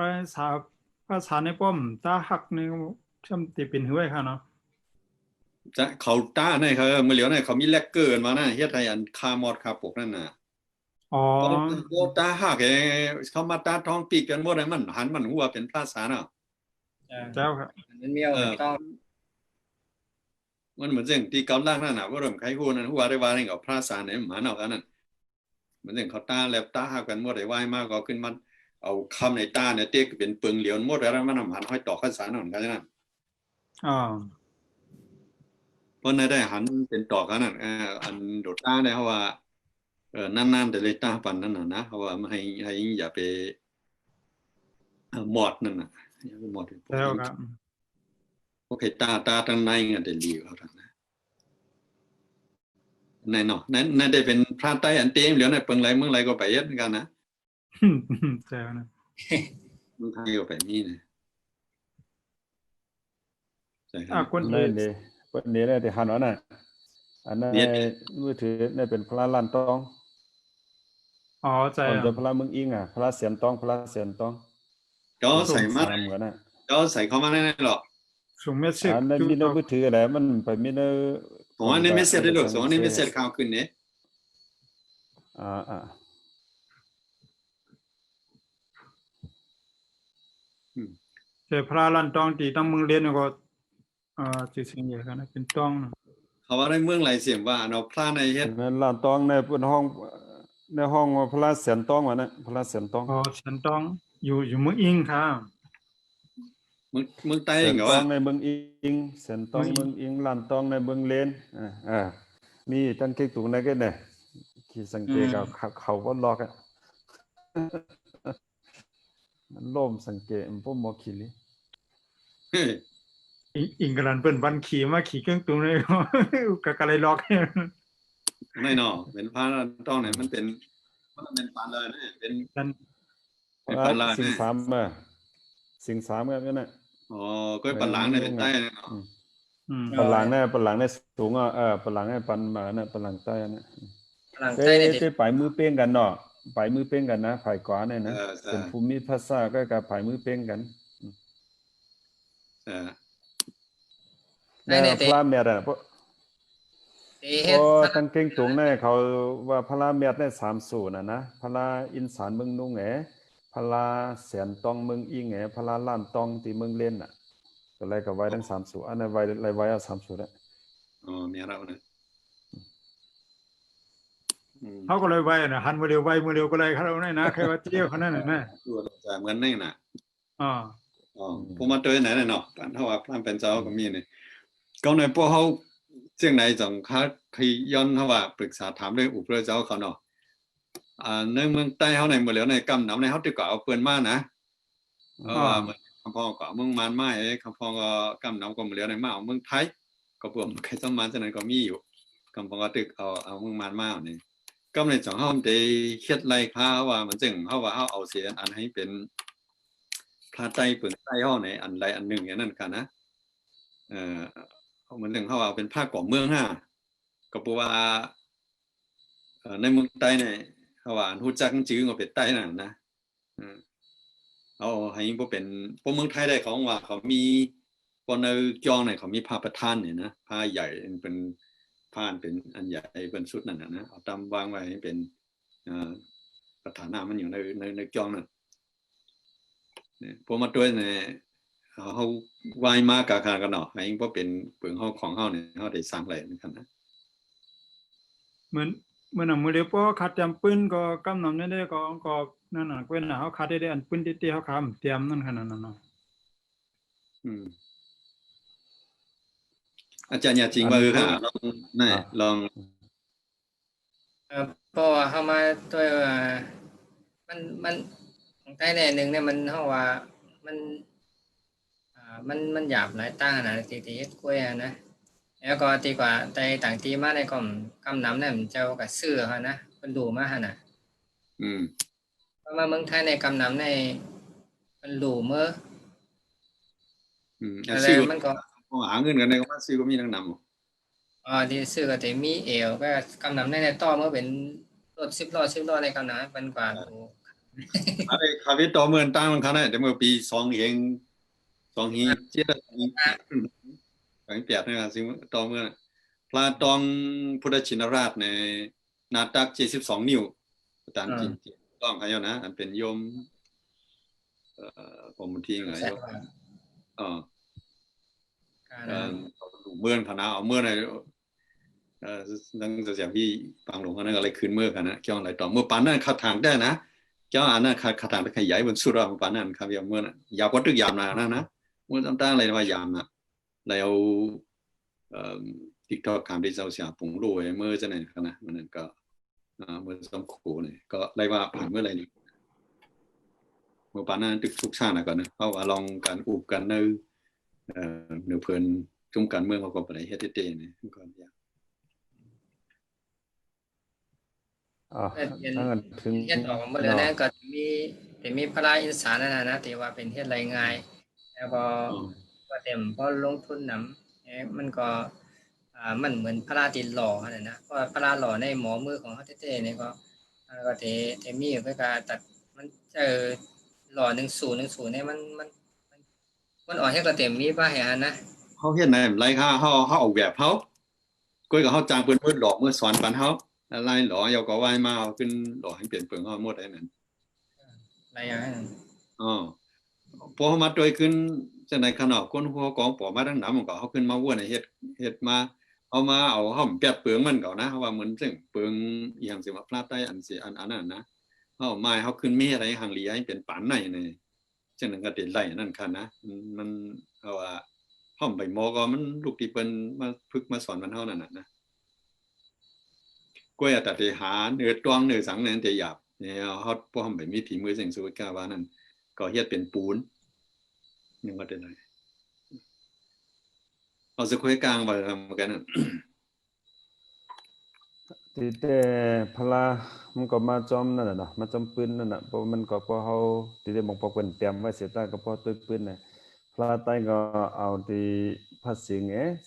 าษาในป้อมตาหักนี่ช่ำติเป็นห้วยค่ะเนาะ จะเขาต้าในเขาเมื่อเหลียวในเขามีแลกเกอร์มานะเฮ็ดให้อันคามอดคาปกนั่นน่ะ อ๋อ โอตาหักเขามาตาท้องปีกกันหมดเลยมันหันมันหัวเป็นภาษาเนาะ เจ้าครับ มันเมียวต้อง มันเหมือนสิ่งที่เกาล่างนั่นน่ะว่าเริ่มใครหัวนั้นหัวได้ว่านี่กับภาษาเนี่ยหมาเนาะกันนั่นเหมือนสิ่งเขาตาแลบตาหักกันหมดได้ว่ายมากก็ขึ้นมันเอาคำในตาเนี่ยเต็กเป็นปึงเหลียวหมดแล้วมันหันห้อยต่อภาษาหน่อยกันนั่น อ๋อ เพราะในได้หันเป็นต่อกันนั่นอันโดดตาเนี่ยเขาว่านั่นๆแต่เลยตาปันนั่นน่ะนะเขาว่าไม่ให้อย่าไปหมอดนั่นน่ะอย่าไปหมอด เจ้าครับ โอเคตาทางในเงี้ยเดี๋ยวลีเขาทางนั้นในเนาะนั่นได้เป็นพระใต้อันเต็มเหลียวในเปิงไรเมืองไรก็ไปเยอะเหมือนกันนะ เจ้านะ เมืองไทยก็ไปนี่นะใช่ครับ คน นี่นี่คนนี้ได้หันว่าน่ะอันนั้นมือถือนี่เป็นพระล้านตอง อ๋อใจ คนจะพระมึงอิงอ่ะพระเสียนตองพระเสียนตอง ก็ใส่มา เหมือนน่ะ ก็ใส่เข้ามาแน่ๆหรอก สูงเม็ดเสีย อันนั้นมีในมือถืออะไรมันไปมีใน ผมว่านี่ไม่เสร็จได้หรอกสองนี่ไม่เสร็จข่าวขึ้นเนี่ย เจ้าพระลันตองตีต้องมึงเรียนก็จืดสิ่งใหญ่กันนะเป็นต้อง เขาว่าในเมืองไรเสียมว่าเราพลาดในเฮ็ด นั้นล้านตองในห้องพระเสียนตองวะนะพระเสียนตอง อ๋อฉันต้องอยู่เมืองอิงค่ะ เมืองใต้ เสียน เหรอ ตอ วะ งในเมืองอิงเสียนตองเมืองอิงล้านตองในเมืองเลนมีตั้งเก๊กตุงในกันเนี่ยขี้สังเกตกับเขาว่าล็อกอ่ะมันล่มสังเกตมันพวกมอคิลิ อิงกรันเป็นวันขี่มาขี่เครื่องตุ้งเลยก็อะไรล็อก ไม่เนาะเป็นพระต้องไหนมันเป็นปานเลยนะเป็นปานลา สิงสามสิงสามกันน่ะ อ๋อก็ปานหลังในเป็นใต้เนาะ ปนหลังเนี่ยสูงปนหลังเนี่ยปันมาเนี่ยปนหลังใต้เนี่ย หลังใต้เนี่ย ได้ปลายมือเป้งกันเนาะปลายมือเป้งกันนะภายขวาเนี่ยนะเป็นภูมิภาษาก็กับปลายมือเป้งกันแต่พระเมียดเพราะตั้งเก่งตุงเนี่ยเขาว่าพระเมียดเนี่ย30นะพระอินสารเมืองนุ่งพระเสียนตองเมืองอิงพระล้านตองที่เมืองเล่นน่ะก็เลยก็ไว้ทั้ง30อันนั้นไว้30แล้วอ๋อมีเราเนี่ย เขาก็เลยไว้นะหันมาเร็วไว้มาเร็วก็เลยเขาเนี่ยนะใครว่าเที่ยวเขานั่นน่ะนะ แต่เหมือนนี่น่ะ อ๋อ ผมมาตัวไหนเนาะปันเท่าว่าพระเป็นเจ้าก็มีนี่ก็ในพวกเขาเจียงไหนจังเขาที่ย้อนเขาว่าปรึกษาถามเรื่องอุปเจ้าเขาเนาะในเมืองใต้เขาในเมืองเหลียวในกำน้ำในเขาติดกับเอาปืนมานะว่าเหมือนคำพองก็เมืองมานไม้คำพองก็กำน้ำก็เมืองเหลียวในมาเอาเมืองไทยก็รวมใครสมานจะไหนก็มีอยู่ กำปองก็ตึกเอาเมืองมานมาเนี่ยก็ในสองห้องได้เฮ็ดไรพาว่ามันจึงเฮาว่าเฮาเอาเสียอันให้เป็นพระไตรเปิ่นไตรเฮาในอันใดอันหนึ่งอย่างนั้นกันนะเหมือนหนึ่งเฮาเอาเป็นภาคของเมืองก็เพราะว่าในเมืองใต้เนี่ยเฮาว่าฮู้จักจื้อก็เป็นใต้นั่นนะเอาให้บ่เป็นพวกเมืองไทยได้ของว่าเขามีปอนจองเนี่ยเขามีพระประธานเนี่ยนะพระใหญ่เป็นพานเป็นอันใหญ่เป็นชุดนั่นนะเอาตามวางไว้ให้เป็นประธานามันอยู่ในจองนั่นเนี่ยพอมาด้วยเนี่ยเฮาไหว้มากะกันเนาะให้บ่เป็นเปลืองเฮาของเฮาเนี่ยเฮาได้สร้างไว้นะครับนะเหมือนมือเดียวพอขาดจำปืนก็กำนำได้ก็นั่นน่ะเว้นน่ะเฮาขาดได้อันปืนที่เฮาค้ำเตรียมนั่นขนาดนั้นเนาะอาจารย์อย่าจริงว่าค่ะลองเพราะว่าเฮามาด้วยว่ามันใต้ในหนึ่งเนี่ยมันเฮาว่ามันหยาบหลายตั้งนะตีเฮ็ดกล้วยนะแล้วก็ตีกว่าในต่างตีมาในกำน้ำเนี่ยมันเจ้าก็ซื้อเฮานะเพิ่นดูมาหั่นน่ะเพราะว่าเมืองไทยในกำน้ำในมันรู้เมื่อซื้อมันก็หาเงินกันในก็มาซื้อก็มีนำที่ซื้อก็สิมีเอวก็กำน้ำในต่อเมื่อเป็นรถ10 ล้อในกำน้ำมันกว่าดูอะไรคาเฟ่ต่อเมืองตั้งมันคันน่ะแต่เมื่อปี2เอง2ฮีเจ็ด8นะครับซึ่งต่อเมืองพระตองพุทธชินราชในหน้าตัก72นิ้วตามจริงต้องเขานะอันเป็นโยมผมทีไงเมื่อคณะเอาเมื่อในนั่งจะเสียพี่ฟังหลวงกันนั่นอะไรคืนเมื่อกันนะเกี่ยวอะไรต่อเมื่อปานนั้นขัดทางได้นะเจ้าอันนั้นขัดทางได้ขยายบนสุดปานนั้นครับอย่างเมื่อยาวกว่าตึกยามนะเมื่อตั้งอะไรว่ายามนะแล้วTikTok คำที่เราเสียปุ่งรวยเมื่อจะไหนกันนะมันก็เมื่อต้องขู่เนี่ยก็ได้ว่าผ่านเมื่อไรนี่เมื่อปานนั้นตึกทุกชาตินะก่อนนะเพราะว่าลองการอุบกันเนื้อเพลินจุ่มการเมืองเขาก็ไปเฮ็ดเต้เนี่ยก่อนอย่างเฮ็ดออกมาแล้วก็มีพระราอินสารนั่นนะที่ว่าเป็นเฮ็ดรายงานแล้วก็เต็มพอลงทุนนำมันก็มันเหมือนพระราติหล่อนั่นนะเพราะพระราหล่อในหมอมือของเฮาเต้ๆนี่ก็เทมีเพื่อการตัดมันหล่อ10เนี่ยมันออกให้ก็เต็มมีป่ะเห็นนะเฮาเฮ็ดไหนไรค่ะเฮาออกแบบเฮาก้อยก็เฮาจ้างเพิ่นหลอกเมื่อสอนปันเฮาอะไรหล่อยก็ว่ามาเอาขึ้นหล่อให้เปลี่ยนเปลืองเฮาหมดได้นั่นอะไรอย่างนั้นพอมาโดยขึ้นจังได๋ขนาดคนหัวกองปอมาทั้งนำมันก็เฮาขึ้นมาวัวในเฮ็ดมาเอามาเอาเฮาแปดเปลืองมันก็นะว่าเหมือนซึ่งเปลืองอีหยังสิว่าพลาดได้อันสิอันนั้นนะเฮาไม้เฮาขึ้นมีอะไรหังหลีให้เป็นปานไหนนี่จังนั้นก็ติดไล่นั่นคั่นนะมันเฮาว่าห้อมไปหมอก็มันลูกที่เปิ้นมาฝึกมาสอนมันเฮานั่นน่ะนะก้อยแต่ที่หาเนื้อตวงเนื้อสังนั่นแต่หยาบเนี่ยเฮาบ่ห้อมไปมีฝีมือจังสู้กะว่านั่นก็เฮ็ดเป็นปูนยังบ่ได้เลยเอาสักคุยกลางว่าเหมือนกันนั่นที่แต่พลามันก็มาจอมนั่นน่ะเนาะมาจอมปืนนั่นน่ะเพราะมันก็พอเฮาที่ได้บอกเพิ่นเตรียมไว้เสียตาก็พอตึกปืนน่ะพลาใต้ก็เอาที่พัดสิง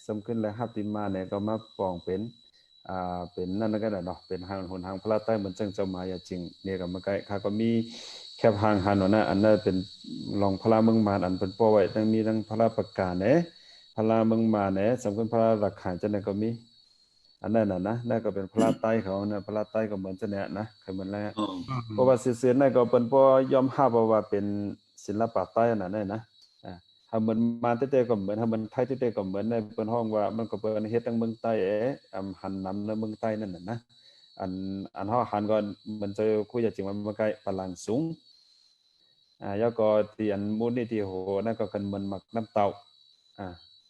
สำคัญและฮับติมาเนี่ยก็มาปองเป็นนั่นก็ได้เนาะเป็นหนทางพลาใต้เหมือนจังเจ้ามาอย่าจริงเนี่ยก็มาใกล้ค่ะก็มีแคบหางหันน่ะอันนั้นเป็นรองพลาเมืองมารอันเป็นป้อไว้ทั้งมีทั้งพลาประกาศพลาเมืองมารสำคัญพลาหลักฐานจังได๋ก็มีอันนั้นน่ะนะนั่นก็เป็นพลาใต้เขานะพลาใต้ก็เหมือนจังได๋นะคือเหมือนแล้วเพราะว่าซื่อๆนั่นก็เปิ้นบ่ยอมรับว่าเป็นศิลปะใต้นั่นนะถ้าเหมือนมาเต้ๆก็เหมือนถ้ามันไทยเต้ๆก็เหมือนในเปิ้นฮ้องว่ามันก็เปิ้นเฮ็ดทางเมืองใต้หันนำในเมืองใต้นั่นน่ะนะอันเฮาหันก็มันจะคุยจริงว่ามันใกล้พลังสูงแล้วก็ที่อันมูลนิธิโหนั่นก็กันมันมักน้ำเต้า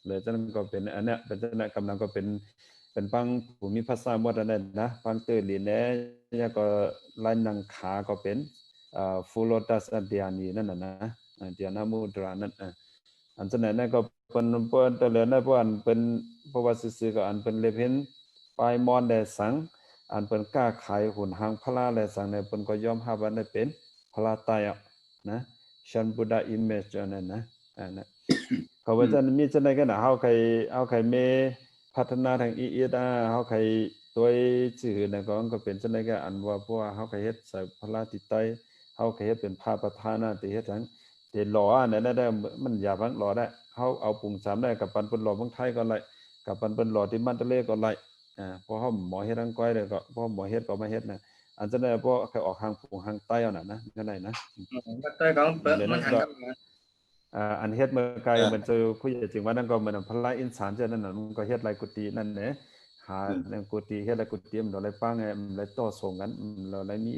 เลยฉะนั้นก็เป็นอันเนี้ยเป็นจังได๋กำลังก็เป็นปังภูมิภาษาหมดอันนั้นนะปังเตอร์ลินแล้วก็ลายนังขาก็เป็นฟูโลตัสเดียนีนั่นน่ะนะเดียนามูดรานั่นอันนั้นก็เป็นตะเลนะเพราะอันเป็นเพราะว่าซื่อๆก็อันเป็นเลเพิ่น ปลายมอนแดสังอันเปิ้นกล้าขายหุ่นหางพระแลสังในเปิ้นก็ยอมรับว่าได้เป็นพระตายอ่ะนะชันบุดาอิมเมจนั่นนะนะ เขาว่าจะมีจังได๋กันน่ะเฮาใครเมพัฒนาทางอีเฮาใครตัวชื่อนั่นก็เป็นจังได๋ก็อันว่าเพราะว่าเฮาก็เฮ็ดใส่พระติไตเฮาก็เฮ็ดเป็นพระประธานน่ะที่เฮ็ดจังที่หล่ออันนั้นได้มันอย่าบังหล่อได้เฮาเอาปุงสามได้กับปันเปิ้นหล่อเมืองไทยก็ไล่กับปันเปิ้นหล่อที่มันทะเลก็ไล่พอเฮาหมอเฮ็ดทางก้อยได้ก็พอหมอเฮ็ดก็มาเฮ็ดน่ะอันจังได๋พอเคยออกทางปุงทางใต้เอาน่ะนะจังได๋นะ ก็ต้อยของเปิ้นมันหันกับ อันเฮ็ดเมื่อไกลเหมือนเจอคุยจริงว่านั่นก็เหมือนพระอินทานเจ้านั่นน่ะมันก็เฮ็ดหลายกุฏินั่นแหละหาในกุฏิเฮ็ดหลายกุฏิมันหลายปังไงมันหลายต่อส่งกันเราหลายมี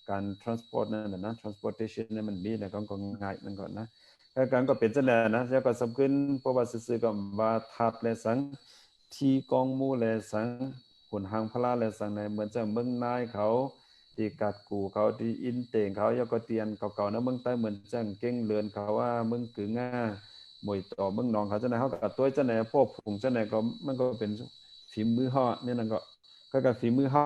การ transport นั่นน่ะนะ transportation นั่นมันมีนะก็ง่ายนั่นก่อนนะแล้วกันก็เป็นจังได๋นะแล้วก็สำคัญเพราะว่าซื่อๆก็ว่าทัดและสังที่กองหมู่และสังหุ่นหางพระและสังในเหมือนจังเมืองนายเขาที่กัดกูเขาที่อินเตงเขายก็เตียนเก่าๆนะเมืองใต้เหมือนจังเก่งเลือนเขาว่าเมืองกือง่ามวยต่อเมืองนองเขาจังได๋เฮาก็ตัวจังได๋พวกผงจังได๋ก็มันก็เป็นฝีมือเฮาเนี่ยนั่นก็ฝีมือเฮา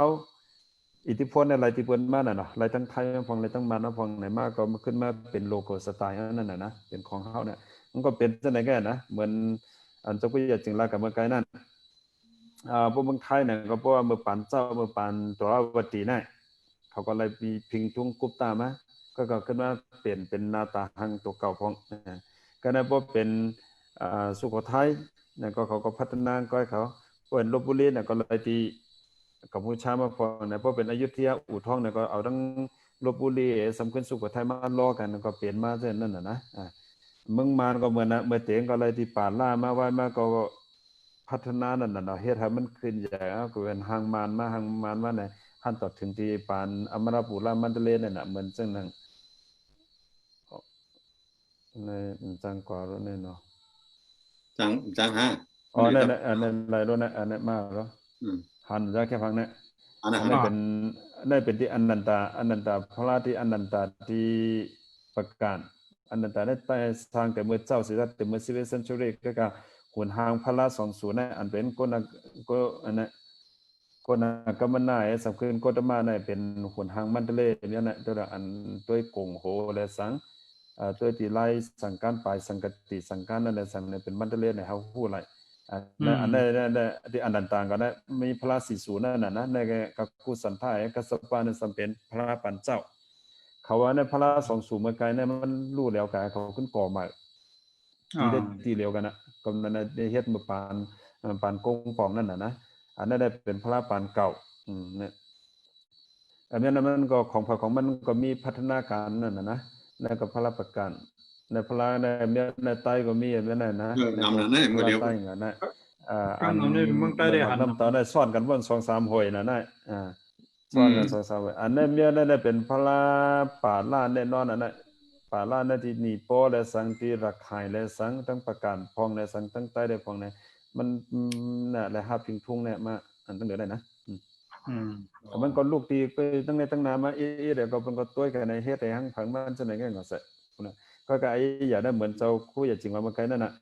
อิทธิพลอะไรที่เพิ่นมาน่ะเนาะหลายทั้งไทยฟังหลายทั้งมันฟังไหนมาก็ขึ้นมาเป็นโลโก้สไตล์นั่นน่ะนะเป็นของเฮาเนี่ยมันก็เป็นจังได๋ก็นะเหมือนอันเจ้าก็อย่าจึงลากับเมืองไกลนั่นพวกเมืองไทยเนี่ยก็เพราะว่าเมื่อปานเจ้าเมื่อปานตราวตีน่ะเขาก็เลยมีพิงทุงกุปตามาก็ขึ้นมาเปลี่ยนเป็นหน้าตาหังตัวเก่าของก็ได้บ่เป็นสุโขทัยเนี่ยก็เขาก็พัฒนาก้อยเขาเป็นลพบุรีเนี่ยก็เลยที่กัมพูชามาพอเนี่ยเพราะเป็นอยุธยาอู่ทองเนี่ยก็เอาทั้งลพบุรีสำคัญสุโขทัยมาล้อกันก็เปลี่ยนมาเช่นนั้นน่ะนะเมืองมานก็เหมือนนะเมื่อเตงก็เลยที่ป่าล่ามาไว้มาก็พัฒนานั่นน่ะเนาะเฮ็ดให้มันขึ้นใหญ่ก็เป็นหางมานมาเนี่ยหันต่อถึงที่ปานอมราปูรามันเดเลนั่นน่ะเหมือนจังนั้นในจังกว่าแล้วเนี่ยเนาะจังฮะอ๋อนั่นอันนั้นหลายแล้วนะอันนั้นมากแล้วหันจะแค่ฟังเนี่ยอันนั้นเป็นที่อนันตาพระที่อนันตาที่ประกาศอนันตาได้ใต้สร้างแต่เมื่อเจ้าสิรัตแต่เมื่อ11 century ก็กะหุ่นหางพระ20นะอันเป็นก็อันนั้นก็กำมนาสำคัญก็ตมาเนี่ยเป็นหุ่นหางมันทะเลเนี่ยนะตัวอันตัวกงโหและสังตัวที่ไล่สังการปลายสังกติสังการนั่นแหละสังเนี่ยเป็นมันทะเลเนี่ยเฮาฮู้ไหลอันนั้นที่อันต่างๆก็ได้มีพระ40นั่นน่ะนะในกับกุสันทายกัสปะนั้นสำเป็นพระปัญเจ้าเขาว่าในพระ20เมื่อไกลเนี่ยมันรู้แล้วกะเขาขึ้นก่อมาที่ได้ที่เร็วกันน่ะก็นั้นได้เฮ็ดมาปานกงปองนั่นน่ะนะอันนั้นได้เป็นพระปานเก่าเนี่ยอันนั้นมันก็ของมันก็มีพัฒนาการนั่นน่ะนะแล้วก็พระประการในพระในใต้ก็มีอันนั้นนะนำนั้นมื้อเดียวใต้นั่นนะอันนี้เมืองใต้ได้หันน้ำตาได้ซ่อนกันบ่2-3หอยน่ะนะซ่อนกัน2-3หอยอันนั้นได้เป็นพระป่าล้านแน่นอนอันนั้นป่าล้านที่นี่ปอและสังที่รักหายและสังทั้งประการพองและสังทั้งใต้ได้พองเนี่ยมันน่ะและหาพิงทุ่งเนี่ยมาอันตั้งเดี๋ยวได้นะมันก็ลูกตีไปตั้งในตั้งนานมาเดี๋ยวก็เป็นก็ต้วยกันในเฮ็ดให้หังผังมันจังได๋ก็เสร็จก็ไอ้อย่าได้เหมือนเจ้าคู่อย่าจริงว่ามันไกลนั่นน่ะ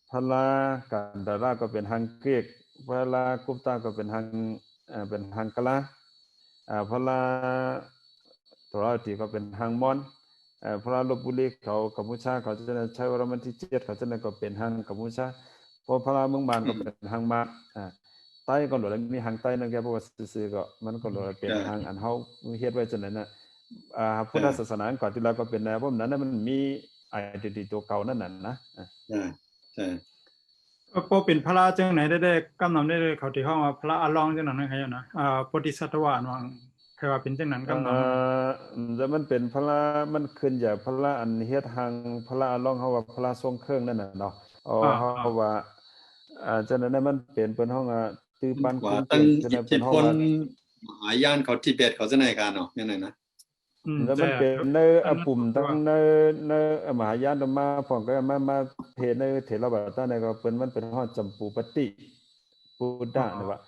พลากันดาราก็เป็นฮังเกกพลากุปตาก็เป็นฮังกลาพลาตราติก็เป็นฮังมอนพลาลพบุรีเขากัมพูชาเขาจะใช้วรมันที่7เขาจะก็เป็นฮังกัมพูชาพอพลาเมืองบานก็เป็นฮังมาใต้ก็หลดมีฮังใต้นั่นแค่เพราะว่าซื่อๆก็มันก็หลดเป็นฮังอันเฮาเฮ็ดไว้จังนั้นน่ะพุทธศาสนาก่อนที่เราก็เป็นแนวพวกนั้นมันมีidentity ตัวเก่านั่นน่ะนะใช่พอเป็นพระจังไหนได้กำนำได้เขาที่ห้องว่าพระอลองจังนั้นให้นะโพธิสัตวะว่าใครว่าเป็นจังนั้นกำนำแต่มันเป็นพระมันขึ้นจากพระอันเฮ็ดหังพระอลองเฮาว่าพระทรงเครื่องนั่นน่ะเนาะเฮาว่าจังนั้นมันเป็นเปิ้นห้องตื้อปันคุ้มจังนั้นเป็นห้องมหายานเขาทิเบตเขาจะไหนกันเนาะยังไงนะแล้วมันเป็นในปุ่มทั้งในมหายานมาพร้อมก็มาเพในเถรวาทในก็เปิ้นมันเป็นฮอดจำปูปฏิปุดดะนี่ว่า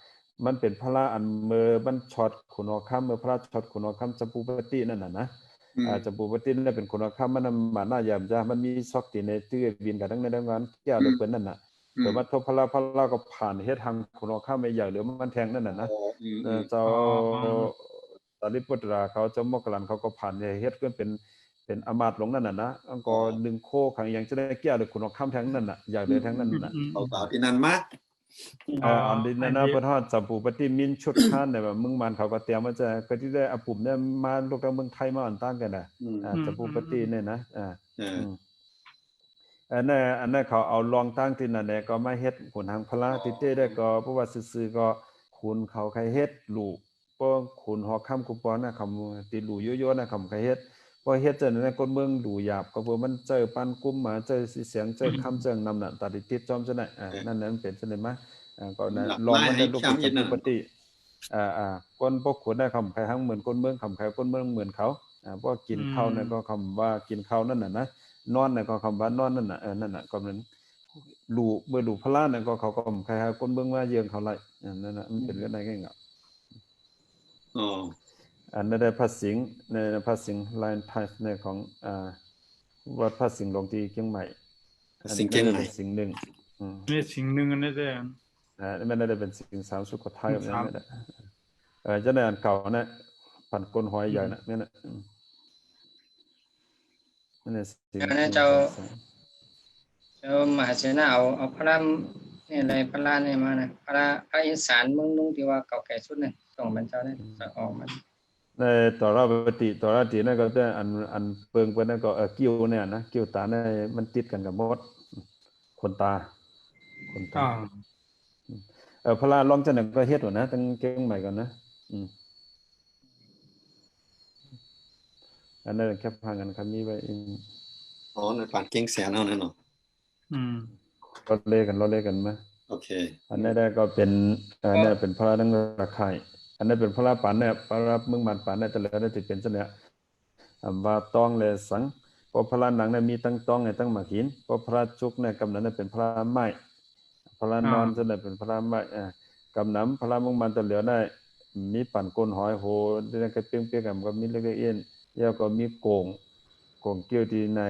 มันเป็นพระอันเมื่อมันช็อตขุนอคำเมื่อพระช็อตขุนอคำจำปูปฏินั่นน่ะนะจำปูปฏินั่นเป็นขุนอคำมันมาหน้ายามจ้ามันมีซอกที่ในตื้อบินกันทั้งในดังนั้นแก้วเปิ้นนั่นน่ะ เกิดมาทบพระก็ผ่านเฮ็ดทางคนเราข้ามไม่ใหญ่หรือมันแทงนั่นน่ะนะเจ้าสารีปุตราเขาเจ้าโมกขลันเขาก็ผ่านเฮ็ดก็เป็นอมาตย์หลงนั่นน่ะนะอังก็ดึงโคขังยังจะได้แก้หรือคนเราข้ามแทงนั่นน่ะใหญ่เลยแทงนั่นน่ะ เอาสาวที่นั่นมา อันนี้นะเพิ่นฮอดสัมปูปฏิมินชุดค้านเนี่ยแบบมึงมันเขาก็เตรียมมาจะก็ที่ได้เอาปุ่มเนี่ยมาลูกทางเมืองไทยมาอันตั้งกันน่ะสัมปูปฏิเนี่ยนะอันนั้นเขาเอาลองตั้งที่นั่นแหละก็มาเฮ็ดผลทางพละติเต้ได้ก็เพราะว่าซื่อๆก็คุณเขาใครเฮ็ดลูกป้องคุณหอค่ำกุปอนะคำติลูโยๆนะคำใครเฮ็ดพอเฮ็ดจังนั้นคนเมืองดูหยาบก็บ่มันเจอปันกุมมาเจอเสียงเจอคำเจอนำน่ะตัดติดจอมจังได๋นั่นเป็นจังได๋มาก็นะลองมันได้ลูกสัมปติคนพวกขุนได้คำใครทั้งเหมือนคนเมืองคำใครคนเมืองเหมือนเขาเพราะกินข้าวเนี่ยก็คำว่ากินข้าวนั่นน่ะนะนอนเนี่ยก็คำว่านอนนั่นน่ะนั่นน่ะก็นั้นลูกเมื่อลูกพระเนี่ยก็เขาก็ใครคนเมืองว่าเยืองเขาไล่นั่นน่ะมันเป็นเรื่องได้ง่ายๆอันนั้นได้พระสิงห์ในพระสิงห์ไลน์ไทป์ในของวัดพระสิงห์หลวงที่เชียงใหม่สิงห์เชียงใหม่สิ่งหนึ่งนี่สิ่งหนึ่งอันนี้มันได้เป็นสิ่งสามสุขไทยแบบนั้นแหละจะได้อันเก่านะผ่านก้นหอยใหญ่นะนี่นะนั่นแหละสิ่งเจ้ามหาเสนาเอาพระนี่อะไรพระนี่มานะพระอิสานเมืองนุ่งที่ว่าเก่าแก่สุดนี่ส่งบรรเจ้าได้ออกมาในต่อราปฏินั่นก็ได้อันเปิงไปนั่นก็กิ้วเนี่ยนะกิ้วตาเนี่ยมันติดกันกับมดคนตาพระลองจันทร์ก็เฮ็ดหัวนะตั้งเก่งใหม่ก่อนนะอันนั้นแค่พากันคำนี้ไว้ในผ่านเก่งแสนเอานั่นเนาะเราเล่กันมาโอเคอันนี้ได้ก็เป็นเนี่ยเป็นพระดังราคายอันนั้นเป็นพระปันเนี่ยพระมึงมันปันเนี่ยแต่แล้วได้ติดเป็นซะเนี่ยว่าต้องเลยสังพอพระหนังเนี่ยมีตั้งต้องไงตั้งหมากหินพอพระจุกเนี่ยกำนั้นเป็นพระไม้พระนอนจะได้เป็นพระไม้กำน้ำพระมึงมันแต่เหลือได้มีปั่นก้นหอยโหได้กระเปี้ยงกันก็มีเล็กๆเอ็นแล้วก็มีโก่งเกี่ยวที่ไหน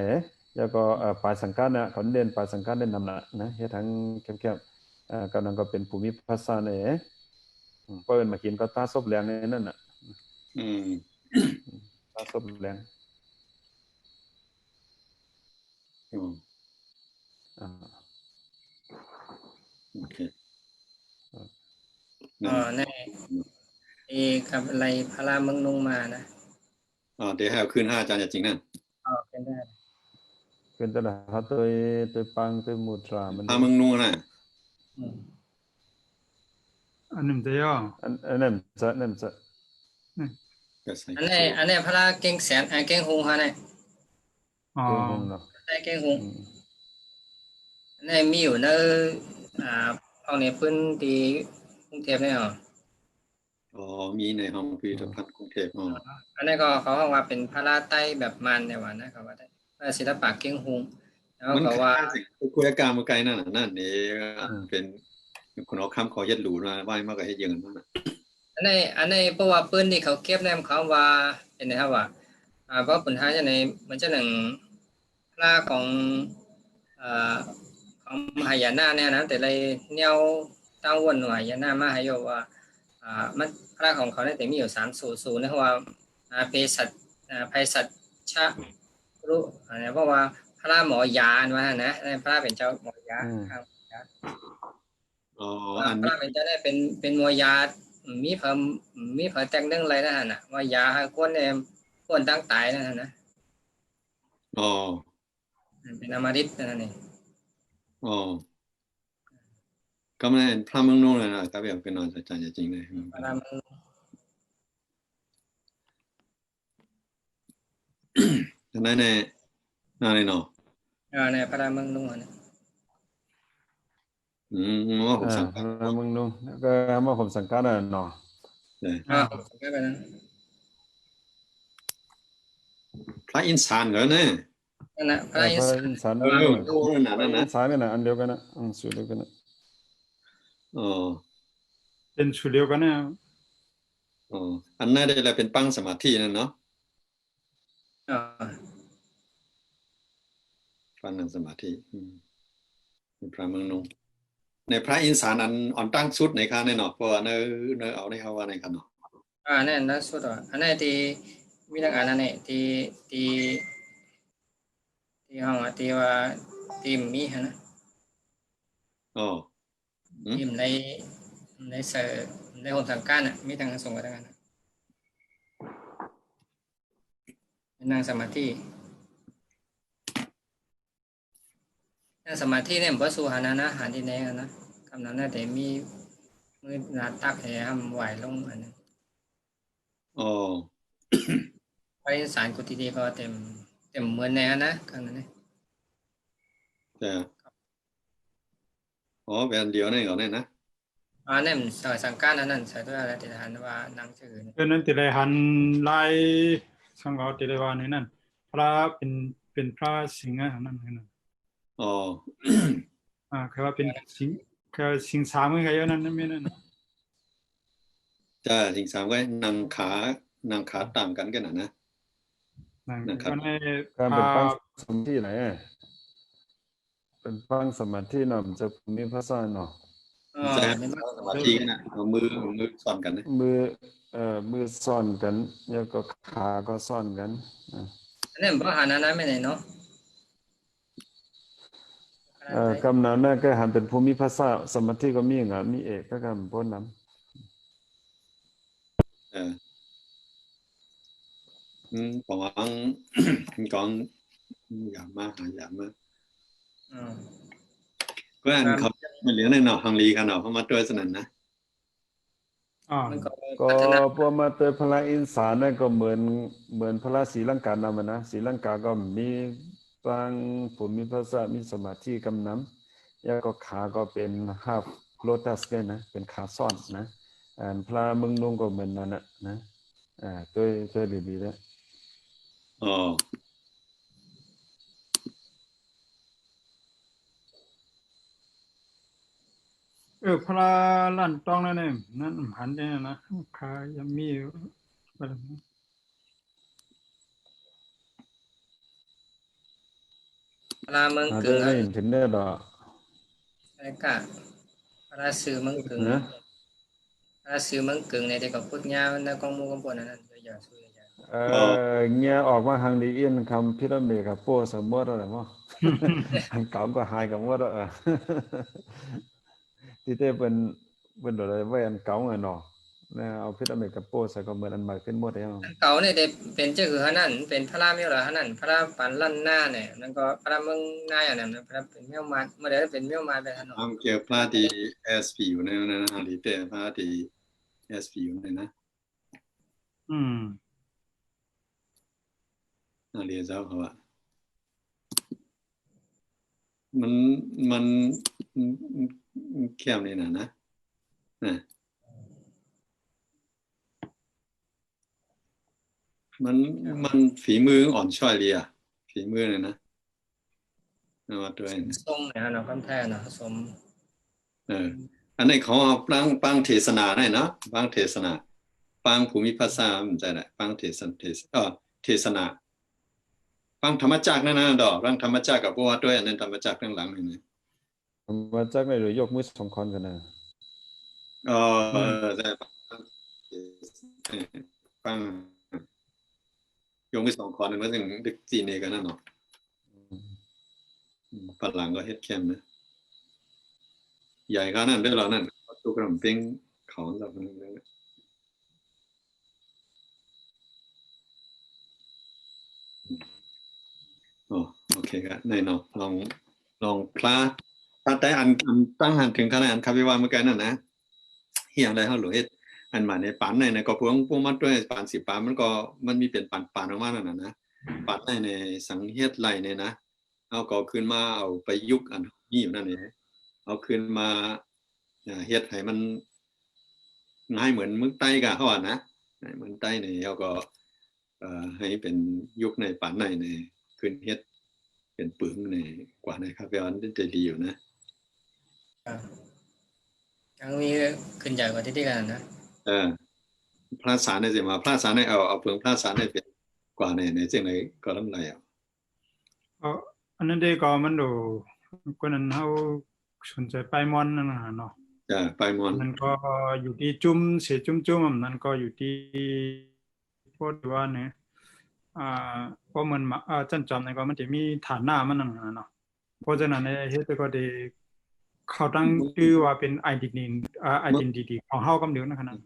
แล้วก็ปลายสังกัดเนี่ยเขาเล่นปลายสังกัดเล่นนำหนักนะเฮ็ดทั้งแคบๆกำลังก็เป็นภูมิภาษาเนี่ยเปิ้นมากินก็ตาซบแรงในนั่นน่ะตาซบแรงโอเคนี่กับอะไรพระเมืองนุ่งมานะเดี๋ยวให้เอาคืน5 อาจารย์จริงนั่นเป็นได้เป็นตลาดตัวปังตัวมุตรามันพระเมืองนุ่งน่ะอันนั้นจะย่ออันนั้นจะอันนี้พระเก่งแสนเก่งหงฮะเนี่ยเก่งหงอันนี้มีอยู่ในห้องในพื้นที่กรุงเทพเนี่ยมีในห้องพิพิธภัณฑ์กรุงเทพอันนี้ก็เขาว่าเป็นพระไต้แบบมันเนี่ยว่านะเขาว่าได้ศิลปะเก่งหงแล้วก็ว่าคุยการเมื่อไกลนั่นนี่เป็นคนเอาคำขอเย็ดหลูนะไหว้มากกว่าเฮ็ดเยอะนั่นน่ะอันนี้เพราะว่าปืนที่เขาเก็บเนี่ยเขาว่าเป็นไงครับว่าเพราะปัญหาจะในมันจะหนึ่งพระของมหายานาเนี่ยนะแต่เลยแนวตั้งวนหน่วยยานามาให้ว่ามันพระของเขาเนี่ยแต่มีอยู่300นะว่าเภสัชรู้เพราะว่าพระหมอยาว่านะพระเป็นเจ้าหมอยาครับพระเป็นเจ้าได้เป็นหมอยามีเพิ่มแต่งเรื่องอะไรนั่นน่ะว่ายาให้คนเนี่ยคนตั้งตายนั่นนะเป็นอมฤตนั่นเองก็ไม่พระเมืองนุ่งเลยนะก็แบบเป็นนอนอาจารย์จริงเลยนั่นเนี่ยนั่นเลยเนาะเนี่ยพระเมืองนุ่งเนี่ยว่าผมสังกัดมึงนุ่งก็ว่าผมสังกัดน่ะเนาะสังกัดไปนะพระอินทร์สานเหรอเนี่ยนั่นนะพระอินทร์สานนั่นสานกันนะอันเดียวกันนะสูตรเดียวกันนะเป็นสูตรเดียวกันนะอันนั้นได้อะไรเป็นปังสมาธินั่นเนาะปังนั่งสมาธิเป็นพระเมืองนุ่ง ในพระอินทร์อันอ่อนตั้งสุดในข้าในเนาะเพราะว่าเนอเอาในเขาว่าในกันเนาะนั่นนะสุดอันนั้นที่มีทั้งอันนั้นเนี่ยที่ห้องที่ว่าทีมมีฮะนะ อ๋อ ทีมในเสือในหนทางการอ่ะมีทางส่งกันทั้งนั้นนั่งสมาธินั่งสมาธิเนี่ยผมสู้หานะหาที่ไหนกันนะคำนั้นน่ะแต่มีมือหนาตักแหมไหวลงอันนั้น อ๋อ ไปสารกุฏิดีก็เต็มเหมือนในนะคำนั้นเนี่ย แต่อ๋อเป็นเดียวในก่อนเนี่ยนะ นั่นสายสังการนั้นใส่ด้วยอะไรติดหันว่านั่งชื่อ เพราะนั้นติเลยหันลายสังกัดติเลยว่านี่นั่นพระเป็นพระสิงห์นั่นนั่น อ๋อ คือว่าเป็นสิงคือสิงสามก็เยอะนั่นไม่นั่น จ้าสิงสามก็นางขาตามกันกันนะ นั่นก็ใน การเป็นปังสมาธิไหนเป็นปังสมาธิเนาะมันจะมีภาษาเนาะ ใช่สมาธินะเอามือซ้อนกันนะ มือซ่อนกันแล้วก็ขาก็ซ่อนกัน อันนี้บ่หานั้นไม่ไหนเนาะ กำนั้นน่ะก็หันเป็นภูมิภาษาสมาธิก็มีอย่างมีเอกก็กันพ้นน้ำของก่อนอย่ามาก็อันเขาไม่เหลือในเนาะฮังลีกันเนาะเขามาด้วยสนั่นนะ ก็พวกมาเตยพระอินทร์นั่นก็เหมือนพระศรีลังกานำนะศรีลังกาก็มีบางผมมีภาษามีสมาธิกำน้ำแล้วก็ขาก็เป็นห้าโลตัสเลยนะเป็นขาซ่อนนะพระมึงนุ่งก็เหมือนนั่นนะตัวดีๆแล้ว อ๋อพระลั่นต้องนั่นเองนั่นหันเนี่ยนะขายังมีอะไร ปลาเมืองกึ่ง ไม่เห็นได้หรอ อะไรก็ปลาซื้อเมืองกึ่งปลาซื้อเมืองกึ่งในเด็กกับพุทธญาณในกองมูกองปนนั้นอย่าช่วยเงี้ยออกมาทางดีเอียนคำพิรเมกับโป้สมมติอะไรมั้งอันเก่าก็หายกับว่าที่เต้เป็นอะไรไว้อันเก่าไงเนาะเนี่ยเอาพิรเมกับโป้ใส่ก็เหมือนอันใหม่ขึ้นหมดแล้วเก่าเนี่ยเป็นเจ้าคือนั่นเป็นพระราเมียวหรอนั่นพระปันลั่นหน้าเนี่ยนั่นก็พระเมืองหน้าอย่างนั้นพระเป็นเมียวมาเมื่อใดเป็นเมียวมาไปถนนเกี่ยวพระที่ SP อยู่ในนั้นนะฮังลีเต้พระที่ SP อยู่ในนะเรียนเจ้าเขาว่ามันเข้มนี่นะมันฝีมืออ่อนช้อยเลยอ่ะฝีมือเลยนะมาด้วยส่งเนี่ยนะคำแท้นะสมอันนี้เขาเอาปังเทศนาได้นะปังเทศนาปังภูมิภาษามันจะได้ปังเทศนาปังธรรมจักรนั่นนะดอกปังธรรมจักรกับพวกด้วยอันนั้นธรรมจักรข้างหลังนี่นะธรรมจักรในหรือยกมือสองคนกันนะใช่ปังยกมือสองคนนึงแล้วถึงดึกจีนเองกันนั่นเนาะฝรั่งก็เฮ็ดเข้มนะใหญ่ขนาดนั้นด้วยเหรอนั่นตัวกระดิ่งเขาแบบนั้นเลยโอเคครับในเนาะลองพระแต่อันตั้งหันถึงขนาดอันคาวิวาเมื่อกี้นั่นนะเฮียงได้เฮาหรือเฮ็ดอันมาในปานในก็พวกมันด้วยปาน10ปานมันมีเป็นปานออกมานั่นนะปานในสังเฮ็ดไหลเนี่ยนะเอาก็ขึ้นมาเอาไปยุกอันนี้อยู่นั่นเองเอาขึ้นมาเฮ็ดให้มันง่ายเหมือนมึงไต้กะเขาว่านะเหมือนไต้เนี่ยเอาก็ให้เป็นยุคในปานในขึ้นเฮ็ดเป็นปึงในกว่าในคาเฟ่อันจะดีอยู่นะยังมีขึ้นใหญ่กว่าที่กันนะพระสารในสิมาพระสารในเอาเปลืองพระสารในเป็นกว่าในเจ้าไหนก็ลำไรอันนั้นเด็กก็มันดูคนนั้นเขา สนใจไปมอนนั่นนะเนาะ จะไปมอน นั่นก็อยู่ที่จุ้มเสียจุ้มนั่นก็อยู่ที่พวกที่ว่าเนี่ยอ่าเพราะมันจันจอมเนี่ยก็มันจะมีฐานหน้ามันนั่นนะเนาะเพราะฉะนั้นเนี่ยเฮ็ดก็ได้เขาตั้งชื่อว่าเป็นidentity ของเฮากำเนิดนะขนาด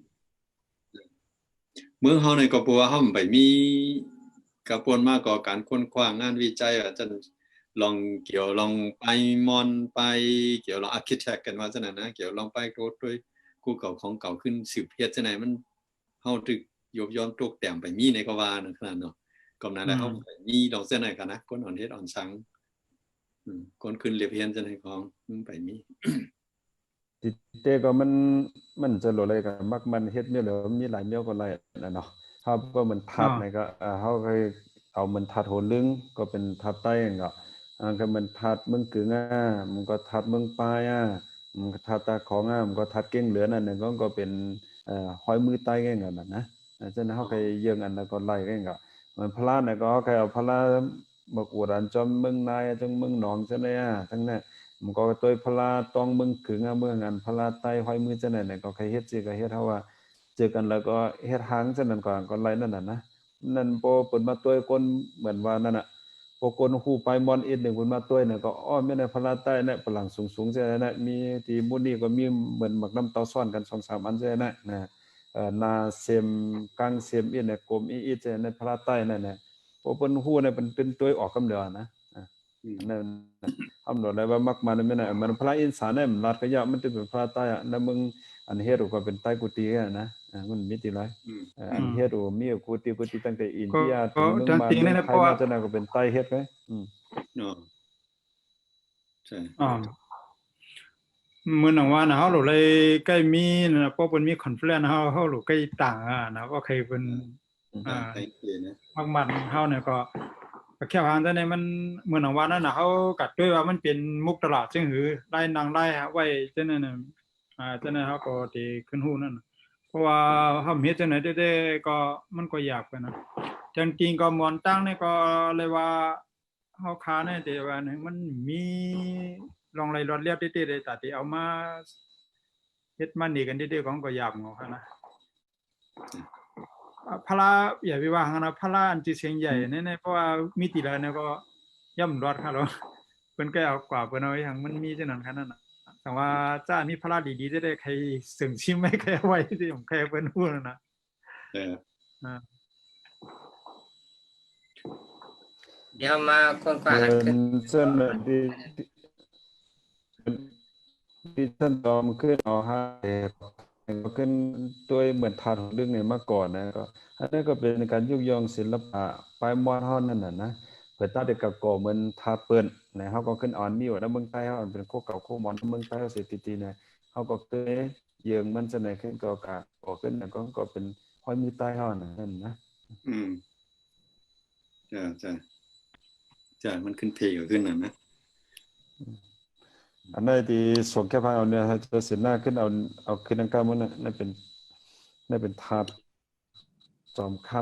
เมืองเฮาในก็บ่ว่าเฮาไปมีกระบวนมากกว่าการค้นคว้างานวิจัยอาจารย์ลองเกี่ยวลองไปมอนไปเกี่ยวลองอาร์คิเทคกันว่าจังนั้นนะเกี่ยวลองไปโกดด้วยกูเก่าของเก่าขึ้นสืบเฮ็ดจังไหนมันเฮาถึกยบย้อนตกแต่งไปมีในก็ว่านั่นขนาดเนาะก็นั้นแล้วเฮาไปมีดอกเส้นไหนกันนะคนอ่อนเฮ็ดอ่อนสังคนขึ้นเรียบเฮียนจังไหนของไปมี ติเตก็มันจะโหลอะไรกันมักมันเฮ็ดเนี่ยเดี๋ยวมีหลายเมียวก็หลายนะเนาะครับก็มันทัดในก็เฮาเคยเอามันทัดโหลึงก็เป็นทัดใต้ก็ก็มันทัดเมืองกึ่งมันก็ทัดเมืองปลายมันก็ทัดตาของมันก็ทัดเก้งเหลือนั่นก็เป็นห้อยมือใต้แก่งกันนะฉะนั้นเฮาเคยเยื่องอันแล้วก็ไล่แก่งก็มันพลาน่ะก็เฮาเคยเอาพลาบักอวดอันจอมเมืองนายจังเมืองหนองจังได๋ทั้งนั้นมันก็ตัวพลาต้องเมืองกึ่งเมืองอันพลาใต้ห้อยมือจังได๋ก็ใครเฮ็ดสิก็เฮ็ดเฮาว่าเจอกันแล้วก็เฮ็ดหางจังนั้นก็ไล่นั่นน่ะนะนั่นบ่เปิ้นมาตัวคนเหมือนว่านั่นน่ะพอคนฮู้ไปมอนอีกนึงเพิ่นมาตัวเนี่ยก็อ้อแม่นพลาใต้เนี่ยฝรั่งสูงๆจังได๋นะมีที่มุนี่ก็มีเหมือนหมักน้ำเต้าซ้อนกัน 2-3 อันจังได๋นะนาเซมกังเซมอีเนี่ยกลมอีจังในพลาใต้นั่นน่ะพอเพิ่นฮู้เนี่ยเป็นตัวออกกำเดียวนะนั่นอำนได้ว่ามักมันไม่น่ะมันพระอินสารเนี่ยมันรัดกะยะมันจะเป็นพระใต้แล้วมึงอันเฮ็ดก็เป็นใต้กุฏินะมันมีติไรอันเฮ็ดมีกุฏิตั้งแต่อินเดียถึงเมืองมาไทยมาจนก็เป็นใต้เฮ็ดไว้ใช่ เมื่อหนังว่านะเฮาหลุเลยใกล้มีนะเพราะเป็นมีคอนเฟลนเฮาหลุใกล้ต่างนะก็เคยเป็นมากมันเฮาเนี่ยก็แค่ทางแต่ในมันเมื่อหนังว่านั้นนะเฮากัดด้วยว่ามันเป็นมุกตลาดซึ่งหือไล่นางไล่ไว้จังนั้นน่ะจังนั้นเฮาก็ที่ขึ้นฮู้นั่นเพราะว่าเฮาเฮ็ดจังไหนได้ก็มันก็ยากไปนะจริงๆก็มอนตั้งนี่ก็เลยว่าเฮาค้าเนี่ยแต่ว่ามันมีลองไล่รอดเรียบได้ๆได้แต่ที่เอามาเฮ็ดมันนี่กันได้ๆของก็ยากงอค่ะนะพระอย่าไปว่านะพระอันที่เสียงใหญ่แน่ๆเพราะว่ามีติแล้วเนี่ยก็ย่ำรอดค่ะเนาะเพิ่นก็เอากว่าเพิ่นเอาอย่างมันมีจังนั้นคั่นน่ะแต่ว่าจ้ามีพระดีๆได้ใครสึงชิมไม่ใครเอาไว้ที่ของใครเพิ่นฮู้นั่นน่ะเดี๋ยวมาคนกว่าหันขึ้นเส้นที่ท่านตอมขึ้นเอาให้ก็ขึ้นตัวเหมือนทานของเรื่องนี้มาก่อนนะก็อันนั้นก็เป็นการยุยงศิลปะปลายมอญเฮานั่นน่ะนะเปิดตาเด็กกับก่อเหมือนทาเปิ้นนะเฮาก็ขึ้นอ่อนมีอยู่ในเมืองไทยเฮาเป็นโคเก่าโคมอนเมืองไทยเฮาสิติๆนะเฮาก็เคยเยืองมันจังได๋ขึ้นก็ขึ้นก็เป็นห้อยมือใต้เฮานั่นนะจ้ะมันขึ้นเพลก็ขึ้นน่ะนะอันนั้นที่ส่งแค่พาเอาเนี่ยจะเสร็จหน้าขึ้นเอาขึ้นอังกามันนั่นเป็นถาดจอมคำ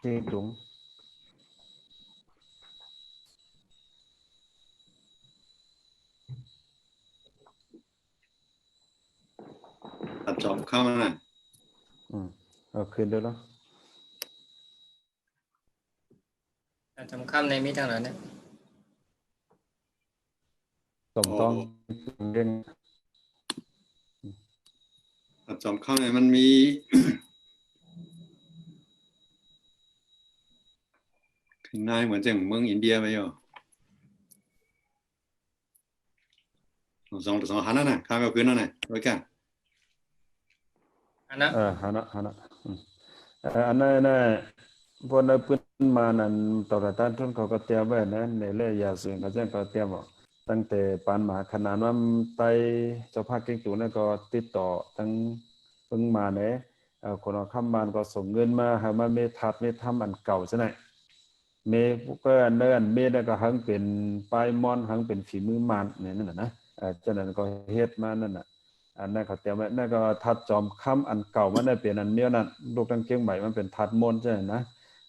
ที่ถุงตัดจอมเข้าน่ะเอาขึ้นได้แล้วจำคำในมีทางไหนเนี่ยต้องเร่งตัดจอมเข้าเนี่ยมันมีถึงนายเหมือนจังเมืองอินเดียไปอยู่สองหันนั่นน่ะข้าวเอาขึ้นนั่นน่ะไว้กันอันนั้นหันอันนั้นน่ะพอได้พื้นมานั้นต่อต้านทุนเขาก็เตรียมไว้นะในเรื่องยาสูบก็แจ้งก็เตรียมตั้งแต่ปานหมาขนาดว่าไตเจ้าภาคเก่งตู่นั่นก็ติดต่อทั้งเพิ่งมาเนี่ยคนเอาค้ำบ้านก็ส่งเงินมาให้มาเมทัดเมทำอันเก่าซะหน่อยเมก็อันนั้นเมนั่นก็หังเป็นปลายมอนหังเป็นฝีมือมารเนี่ยนั่นน่ะนะฉะนั้นก็เฮ็ดมานั่นน่ะอันนั้นเขาเตรียมไว้นั่นก็ทัดจอมค้ำอันเก่ามันได้เป็นอันเมียวนั่นลูกตั้งเกียงใหม่มันเป็นทัดมนต์ใช่ไหมนะ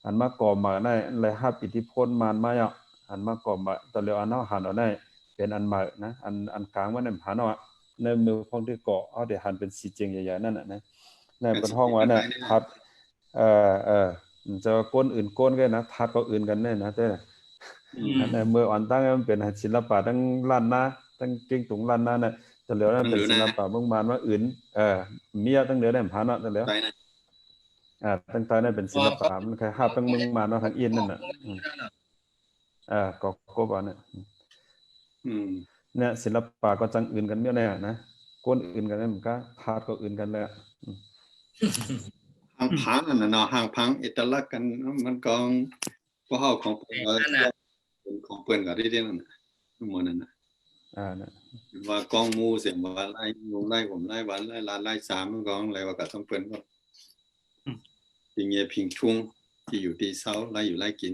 อันมาก่อมาได้เลยรับอิทธิพลมารมาอ่ะ หันมาก่อมาตะเลียวอันเนาะหันเอาได้เป็นอันมานะอันกลางมันน่ะหันเอาในมือพองที่เกาะเอาได้หันเป็นสีเจียงใหญ่ๆนั่นน่ะนะในเป็นห้องว่าน่ะทัดจะก้นอื่นก้นก็นะทัดก็อื่นกันแน่นะแต่อันในมืออ่อนตั้งมันเป็นศิลปะทั้งล้านนาทั้งเก่งตุงล้านนาน่ะตะเลียวนั้นเป็นศิลปะเบิ่งมานว่าอื่นเมียตั้งเดือได้หันเนาะตะเลียวตั้งแต่นั้นเป็นศิลปะมันคล้ายๆตั้งเมืองมานว่าหันเอียนนั่นน่ะก็กบเนี่ยเนี่ยศิลปะก็จังอื่นกันเมียแน่นะก้นอื่นกันนั่นมันก็ทาดก็อื่นกันเลยหางพังอันนั้นเนาะหางพังเอกลักษณ์กันมันกองบ่เฮาของเปิ้นเป็นของเปิ้นก็ได้นั่นน่ะหมู่นั้นน่ะน่ะว่ากองหมู่เสียงว่าไล่ยุงไล่ผมไล่หวานไล่ลานไล่สามมันกองอะไรว่าก็ต้องเปิ้นก็พิงเยพิงทุ่งที่อยู่ที่เซาไล่อยู่ไล่กิน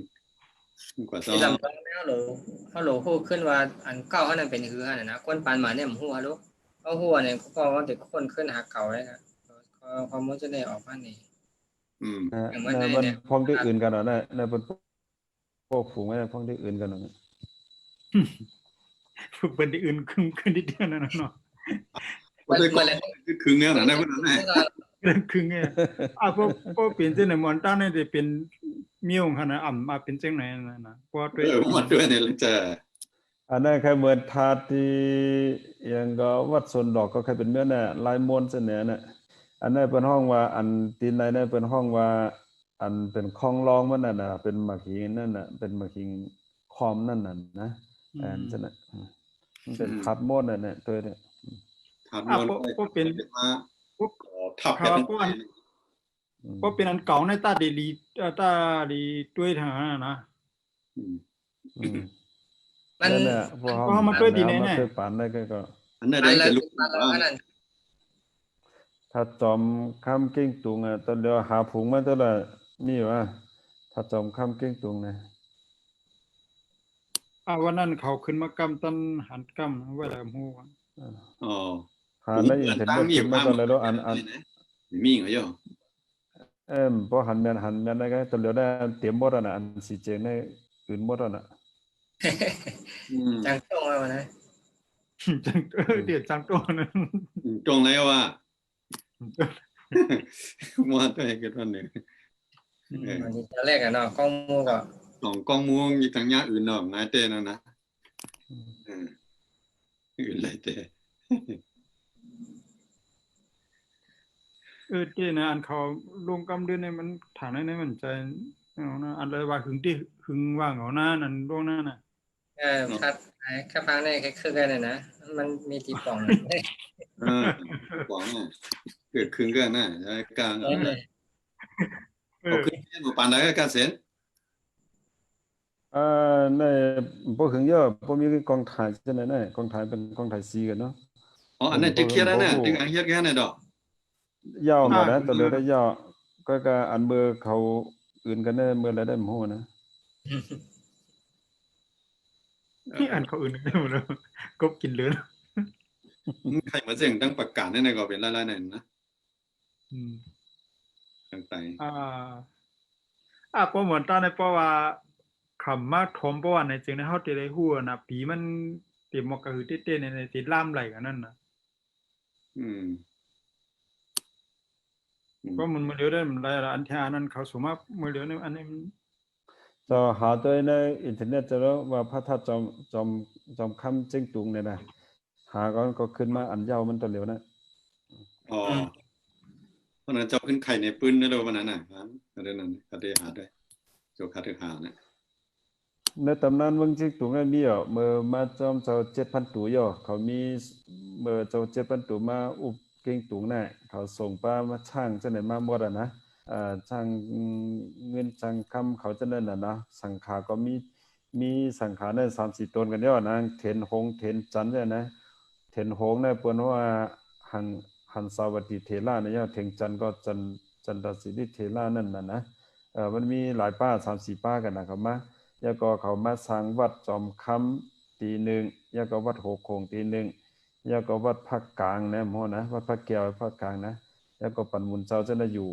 กว่าที่ลำพังแล้วฮัลโหลฮู้ขึ้นว่าอันเก่าอันนั้นเป็นคืออันนั้นนะคนปานมาเนี่ยมันฮู้ฮัลโหลเอาฮู้อันนี้ก็ว่าแต่คนขึ้นหาเก่าเลยครับความมันจะได้ออกมานี่มันพ้องที่อื่นกันน่ะในเป็นพวกฝูงไว้พ้องที่อื่นกันน่ะฝึกเป็นที่อื่นขึ้นนิดเดียวนั่นเนาะบ่ได้คึงแนวนั้นได้เพิ่นนั่นแหละคึงเนี่ยก็เป็นจังได๋มอนตาเนี่ยได้เป็นมีองค์ขนาดมาเป็นจังไหนนั่นน่ะเพราะด้วยนี่จะอันนั้นแค่เหมือนทาที่ยังก็วัดสนดอกก็แค่เป็นเมื่อน่ะลายมนต์เสนอน่ะอันนั้นเป็นห้องว่าอันตีนในนั้นเป็นห้องว่าอันเป็นคลองรองมันน่ะเป็นหมากหินนั่นน่ะเป็นหมากหินคอมนั่นน่ะนะจังนั้นมันเป็นทัดมนต์น่ะตัวเนี่ยทัดมนต์ก็เป็นทับกันก็เป็นอันเก่าในตาดีด้วยทางนั้นนะมันเพราะมันเคยดีแน่ๆเคยปานได้ก็อันนั้นได้ลูกถ้าจอมคำเก่งตุงตอนเดียวหาผงมาตัวละมีว่าถ้าจอมคำเก่งตุงนะวันนั้นเขาขึ้นมากำตันหันกำไว้แล้วฮู้หาในอินเทอร์เน็ตขึ้นมาตอนแล้วอันมีเหรอบ่หันแม่นได้ก็ตอนเดียวได้เตรียมบ่น่ะอันสิเจในอื่นบ่น่ะจังตรงแล้วนะจังเดี๋ยวจังตรงนั้นตรงแล้วว่ามัวตัวเองกันวันนึงอันนี้แรกเนาะกองมูก็กองมูอีกทางญาอื่นเนาะนายเต้นั่นนะอื่นหลายเต้เต้นะอันเขาลงกำเดือนนี่มันฐานไหนมันใจนะอันเลยว่าหึงว่างเอาหน้านั่นลงหน้าน่ะครับแค่ฟังได้แค่คือกันน่ะนะมันมีที่ป่องป่องเกิดขึ้นกันนะกลางเอาขึ้นหมู่ปานใดก็กเสร็จในบ่ถึงเยอะบ่มีกองถ่ายจังได๋นะกองถ่ายเป็นกองถ่ายซีกันเนาะอันนั้นตึกเฮ็ดแล้วนะตึกอันเฮ็ดแค่นั้นดอกยาวมาแล้วตอนเดียวได้ยาวก็อันเบอร์เขาอื่นกันได้เมื่อไรได้บ่ฮู้นะที่อันเขาอื่นได้หมดแล้วกบกินเหลือใครมาเสียงตั้งประกาศนั่นก็เป็นหลายๆนั่นนะต่างๆพอเหมือนตอนในเพราะว่าคำมาถมเพราะว่าในจริงๆเฮาสิได้ฮู้น่ะปีมันติมก็คือเต้ๆในติล่ามไหลกันนั่นน่ะก็มันเหลือได้มันหลายอันที่อันนั้นเขาสมมามื้อเหลือในอันนี้จะหาตัวในอินเทอร์เน็ตจะรู้ว่าพระธาตุจอมคำเจ้งตุงเนี่ยนะหาก็ขึ้นมาอันยาวมันตัวเหลียวนะเพราะนั้นเจ้าขึ้นไข่ในปืนนั่นเลยวันนั้นน่ะก็ได้นั่นก็ได้หาได้โจคาถึงหานะในตำนานเมืองเจ้งตุงนั่นมีเมื่อมาจอมเจ้า 7,000 ตู่ย่อเขามีเมื่อเจ้า 7,000 ตู่มาอุบเก่งตุงน่ะเขาส่งป้ามาช่างจังได๋มาบ่นะช่างเงินช่างคำเขาจะนั่นน่ะนะสังขาก็มีสังขารได้ 3-4 ตนกันเด้อนะเถนหงเถนจันเนี่ยนะเถนหงเนี่ยเปิ้นว่าหันสาวัตถีเถระเนี่ยเถงจันก็จันทศิริเถระนั่นน่ะนะมันมีหลายป้า 3-4 ป้ากันนะครับมาแล้วก็เขามาสร้างวัดจอมคำตีนึงแล้วก็วัดโหคงตีนึงแล้วก็วัดภาคกลางนะหมอนะวัดพระแก้วภาคกลางนะแล้วก็ปันมุนเจ้าจะได้อยู่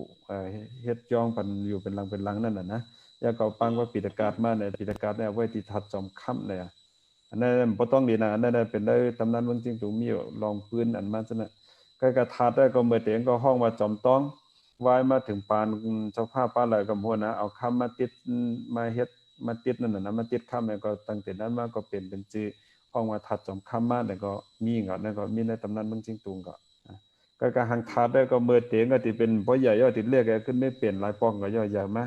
เฮ็ดย่องปันอยู่เป็นหลังนั่นน่ะนะ ยาเก่าปังว่าปิดอากาศมาเนี่ยปิดอากาศเนี่ยไว้ที่ทัดจอมค่ำเลยอันนั้นบ่ต้องดีนะอันนั้นเป็นได้ตำนานเมืองจริงถูกมีลองปืนอันมาซะนะก็กระทัดได้ก็เมื่อเตียงก็ห้องว่าจอมต้องวายมาถึงปานเจ้าภาพป้าไหลกับหัวนะเอาคำมาติดมาเฮ็ดมาติดนั่นน่ะนะมาติดคำเนี่ยก็ตั้งแต่นั้นมาก็เป็นชื่อห้องว่าทัดจอมคำมาแล้วก็มีก็นั่นก็มีในตำนานเมืองจริงตุงก็กระหังทัดได้ก็เมื่อเตียงก็ที่เป็นพ่อใหญ่ย่อติดเรียกแกขึ้นไม่เปลี่ยนหลายป้องก็ย่อใหญ่มา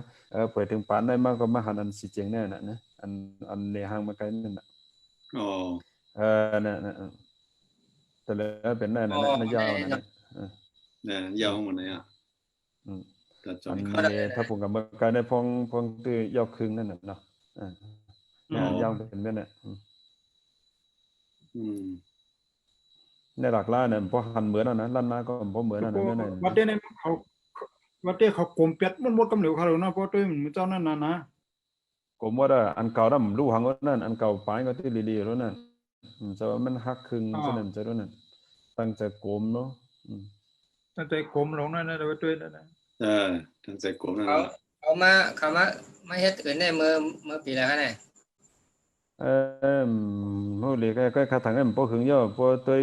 เปิดถึงปานได้มากก็มาหันอันสิเจียงแน่น่ะนะอันในห้างมาไกลนั่นน่ะอ๋อน่ะแต่แล้วเป็นนั่นน่ะนะยาวน่ะเนี่ยยาวหมดเลยอ่ะแต่จอมอันนี้ถ้าผมกับเมื่อไกลได้พองตื้อยาวครึ่งนั่นน่ะเนาะยาวเป็นนั่นน่ะในหลักล้านเนี่ยพอหันเหมือนน่ะนะล้านนาก็บ่เหมือนน่ะนั่นน่ะวัดเด้เขาวัดเด้เขากลมเป็ดหมดกำเหลวเขาเนาะเพราะตัวมันเจ้านั่นน่ะนะกลมว่าอันเก่าดำรู้หังว่านั่นอันเก่าปลายก็ที่ลีๆแล้วนั่นจะว่ามันหักครึ่งซะนั่นจะนั่นตั้งใจกลมเนาะตั้งใจกลมลงนั่นน่ะว่าตัวนั่นน่ะตั้งใจกลมนั่นเขามาเฮ็ดอื่นได้เมื่อปีแล้วเนี่ยโหเลยก็คาถังมันบ่ถึงย่อบ่ตัว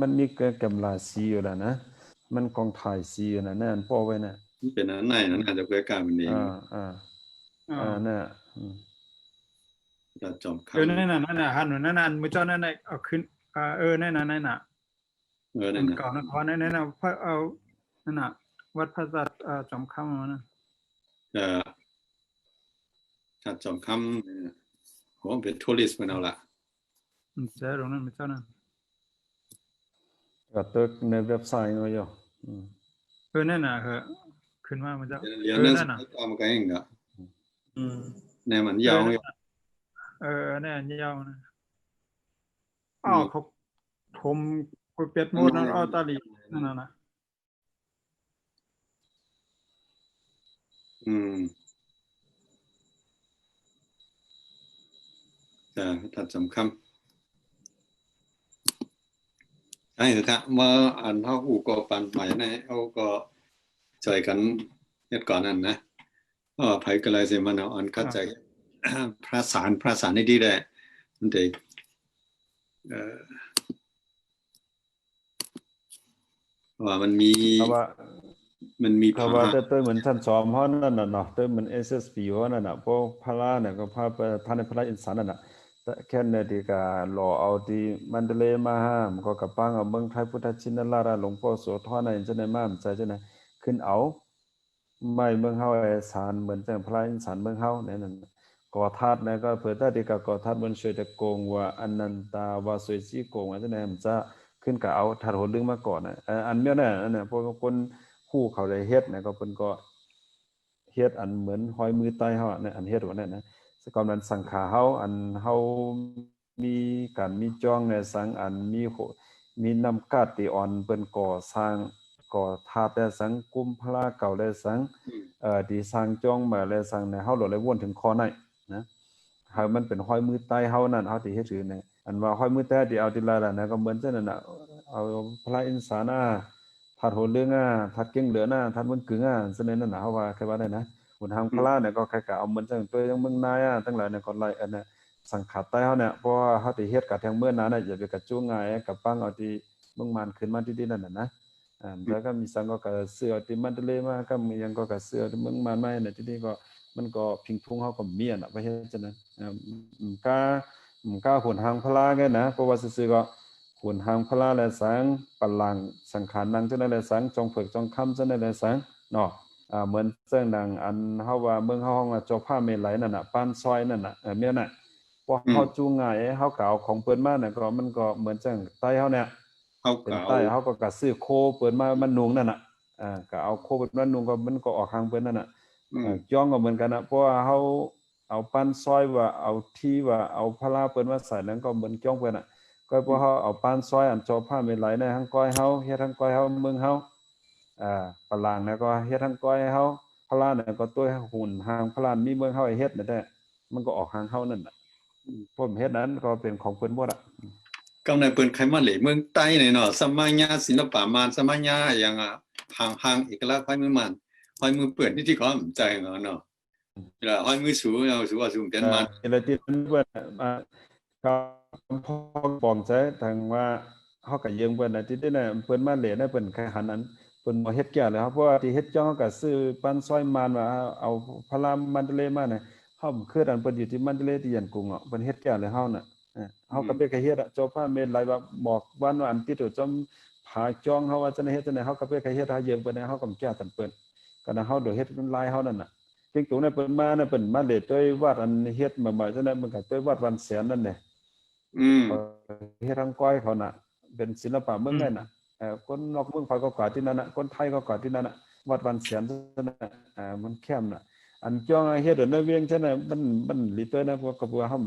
มันมีกำลาสีอยู่แล้วนะมันกองถ่ายสีอยู่น่ะนั่นป้อไว้น่ะมันเป็นอันไหนนั่นอาจจะเกิดการมันเองน่ะจะจอมคำนั่นน่ะหันนั่นมื้อเจ้านั่นน่ะเอาขึ้นนั่นน่ะนั่นน่ะก่อนนครนั่นน่ะเอานั่นน่ะวัดพระสัตจอมค่ำนะถ้าจอมค่ำผมเป็นทัวริสต์มันเอาละใช่ตรงนั้นมื้อเจ้านั่นก็ตึกในเว็บไซต์เนาะนั่นน่ะขึ้นมามื้อเจ้านั่นน่ะตามกันเองอ่ะแน่มันยาวแน่ยาวนะเขาถมก๋วยเป็ดหมดนั่นตาลีนั่นน่ะนะถ้าจำคำใช่ครับเมื่ออันเท่าอู่ก็ปันใหม่นะเขาก็ใจกันเฮ็ดก่อนนั่นนะไผก็เลยสิมันเอาอันเข้าใจพระสารได้ได้มันได้ว่ามันมีเพราะว่าตัวเหมือนท่านสอมเฮานั่นน่ะเนาะตัวเหมือน SSP เฮานั่นน่ะพวกพระเนี่ยก็พาไปท่านในพระอินทร์นั่นน่ะแค่เนี่ยที่ก็รอเอาที่มันเดเลมาห้ามก็กระปังเอาเมืองไทยพุทธชินราชหลวงพ่อโสธรนั่นจังได๋มาใจจังได๋ขึ้นเอาไม่เมืองเฮาสารเหมือนจังพระอินทร์เมืองเฮานั่นก่อธาตุเนี่ยก็เปิดตาที่ก็ก่อธาตุบนช่วยตะโกงว่าอนันตาวาสวยสีโกงว่าจังได๋มันจะขึ้นก็เอาธาตุโหลึงมาก่อนอันเนี้ยน่ะพวกคนฮู้เขาได้เฮ็ดนะก็เพิ่นก็เฮ็ดอันเหมือนห้อยมือใต้เฮาน่ะอันเฮ็ดว่านั่นนะสกอนั้นสังขาเฮาอันเฮามีการมีจ้องในสังอันมีนำกาติอ่อนเปิ้นก่อสร้างก่อธาตุได้สังกุมพระเก่าได้สังที่สร้างจ้องมาแล้วสังในเฮาหลเลยวนถึงคอไหนนะเฮามันเป็นห้อยมือใต้เฮานั่นเฮาที่เฮ็ดถือเนี่ยอันว่าห้อยมือใต้ที่เอาติลาล่ะนะก็เหมือนจังนั้นน่ะเอาพระอินทร์ทัดโหเรื่องทัดเก่งเหลือทัดมันกึ่งซั่นนั่นน่ะเฮาว่าใครว่าได้นะบนทางพระเนี่ยก็ใครก็เอาเหมือนจังตัวยังเมืองนายทั้งหลายเนี่ยก็ไล่อันน่ะสังขารใต้เฮาเนี่ยเพราะว่าเฮาสิเฮ็ดกับทางเมืองนั้นน่ะอย่าไปกระจู้ง่ายกับปังเอาที่เมืองมันขึ้นมาที่นั่นน่ะนะแล้วก็มีสังก็เสื้อที่มันทะเลมาก็มียังก็เสื้อที่เมืองมันมาเนี่ยที่นี่ก็มันก็พิงทุงเฮาก็มีน่ะว่าเฮ็ดจังนั้นกล้าหนทางพระแกนะเพราะว่าซื่อๆก็หนทางพระและสังปลังสังขารนังจังได๋และสังจงเผือกจงคำจังได๋และสังเนาะเหมือนเรื่องดังอันเฮาว่าเมืองเฮาว่าเจ้าผ้าเมลัยนั่นน่ะปานซอยนั่นน่ะเมียน่ะพอเฮาจูงง่ายเฮาก็เอาของเปิ้นมาน่ะก็มันก็เหมือนจังใต้เฮาเนี่ยเป็นใต้เฮาก็ซื้อโคเปิ้นมามันนุงนั่นน่ะก็เอาโคเปิ้นมานุงก็มันก็ออกทางเปิ้นนั่นน่ะจ้องก็เหมือนกันน่ะเพราะว่าเฮาเอาปานซอยว่าเอาที่ว่าเอาพลาเปิ้นมาใส่นั้นก็เหมือนจ้องเปิ้นน่ะก็เพราะเฮาเอาปานซอยอันเจ้าผ้าเมลัยในทางก้อยเฮาเฮ็ดทางก้อยเฮาเมืองเฮาปลางเนี่ยก็เฮ็ดทางก้อยเฮาพลานเนี่ยก็ตัวหุ่นทางพลานมีเมืองเฮาให้เฮ็ดนั่นแหละมันก็ออกทางเฮานั่นน่ะผมเฮ็ดนั้นก็เป็นของเพิ่นหมดกำในเปิ้นไขมันเหลเมืองใต้นี่เนาะสมัยญาศิลปะมานสมัยญาอย่างห่างเอกลักษณ์ห้อยมือมันห้อยมือเปื้อนที่ก็ใจเนาะ là hai mươi số nhau số số tiền man อะไรที่เพื่อนเขาพอบอกใจทางว่าเขาก็ยืมเพิ่นน่ะที่ได้น่ะเพิ่นมาเหรียญน่ะเพิ่นแค่หันนั้นเพิ่นบ่เฮ็ดแก่เลยครับเพราะว่าที่เฮ็ดจ้องเขาก็ซื้อปันซอยมานว่าเอาพลามันเดเลมาน่ะเฮาคืออันเพิ่นอยู่ที่มันเดเลที่ยันกรุงอ่ะเพิ่นเฮ็ดแก่เลยเฮาน่ะเฮาก็ไปแค่เฮ็ดอ่ะเจ้าผ้าเม็ดหลายว่าบอกวันว่าอันที่ตัวจอมผาจ้องเฮาว่าจะเฮ็ดจังได๋เฮาก็ไปแค่เฮ็ดหายืมเพิ่นเฮาก็แก้ตันเปิ้นก็น่ะเฮาโดยเฮ็ดลายเฮานั่นน่ะจริงๆน่ะเปิ้นมาน่ะเปิ้นมาเลดด้วยวัดอันเฮ็ดมาๆจังได๋มันก็ด้วยวัดวันแสนนั่นแหละเฮ็ดทางก้อยเขาน่ะเป็นศิลปะเมืองนั่นน่ะคนนอกเมืองเขาก็กว่าที่นั่นน่ะคนไทยก็กว่าที่นั่นน่ะวัดวันแสนนั่นน่ะมันแคมน่ะอันจ้องเฮ็ดเดินเวียงซั่นน่ะมันลิเตอร์นะพวกกระบัวเฮา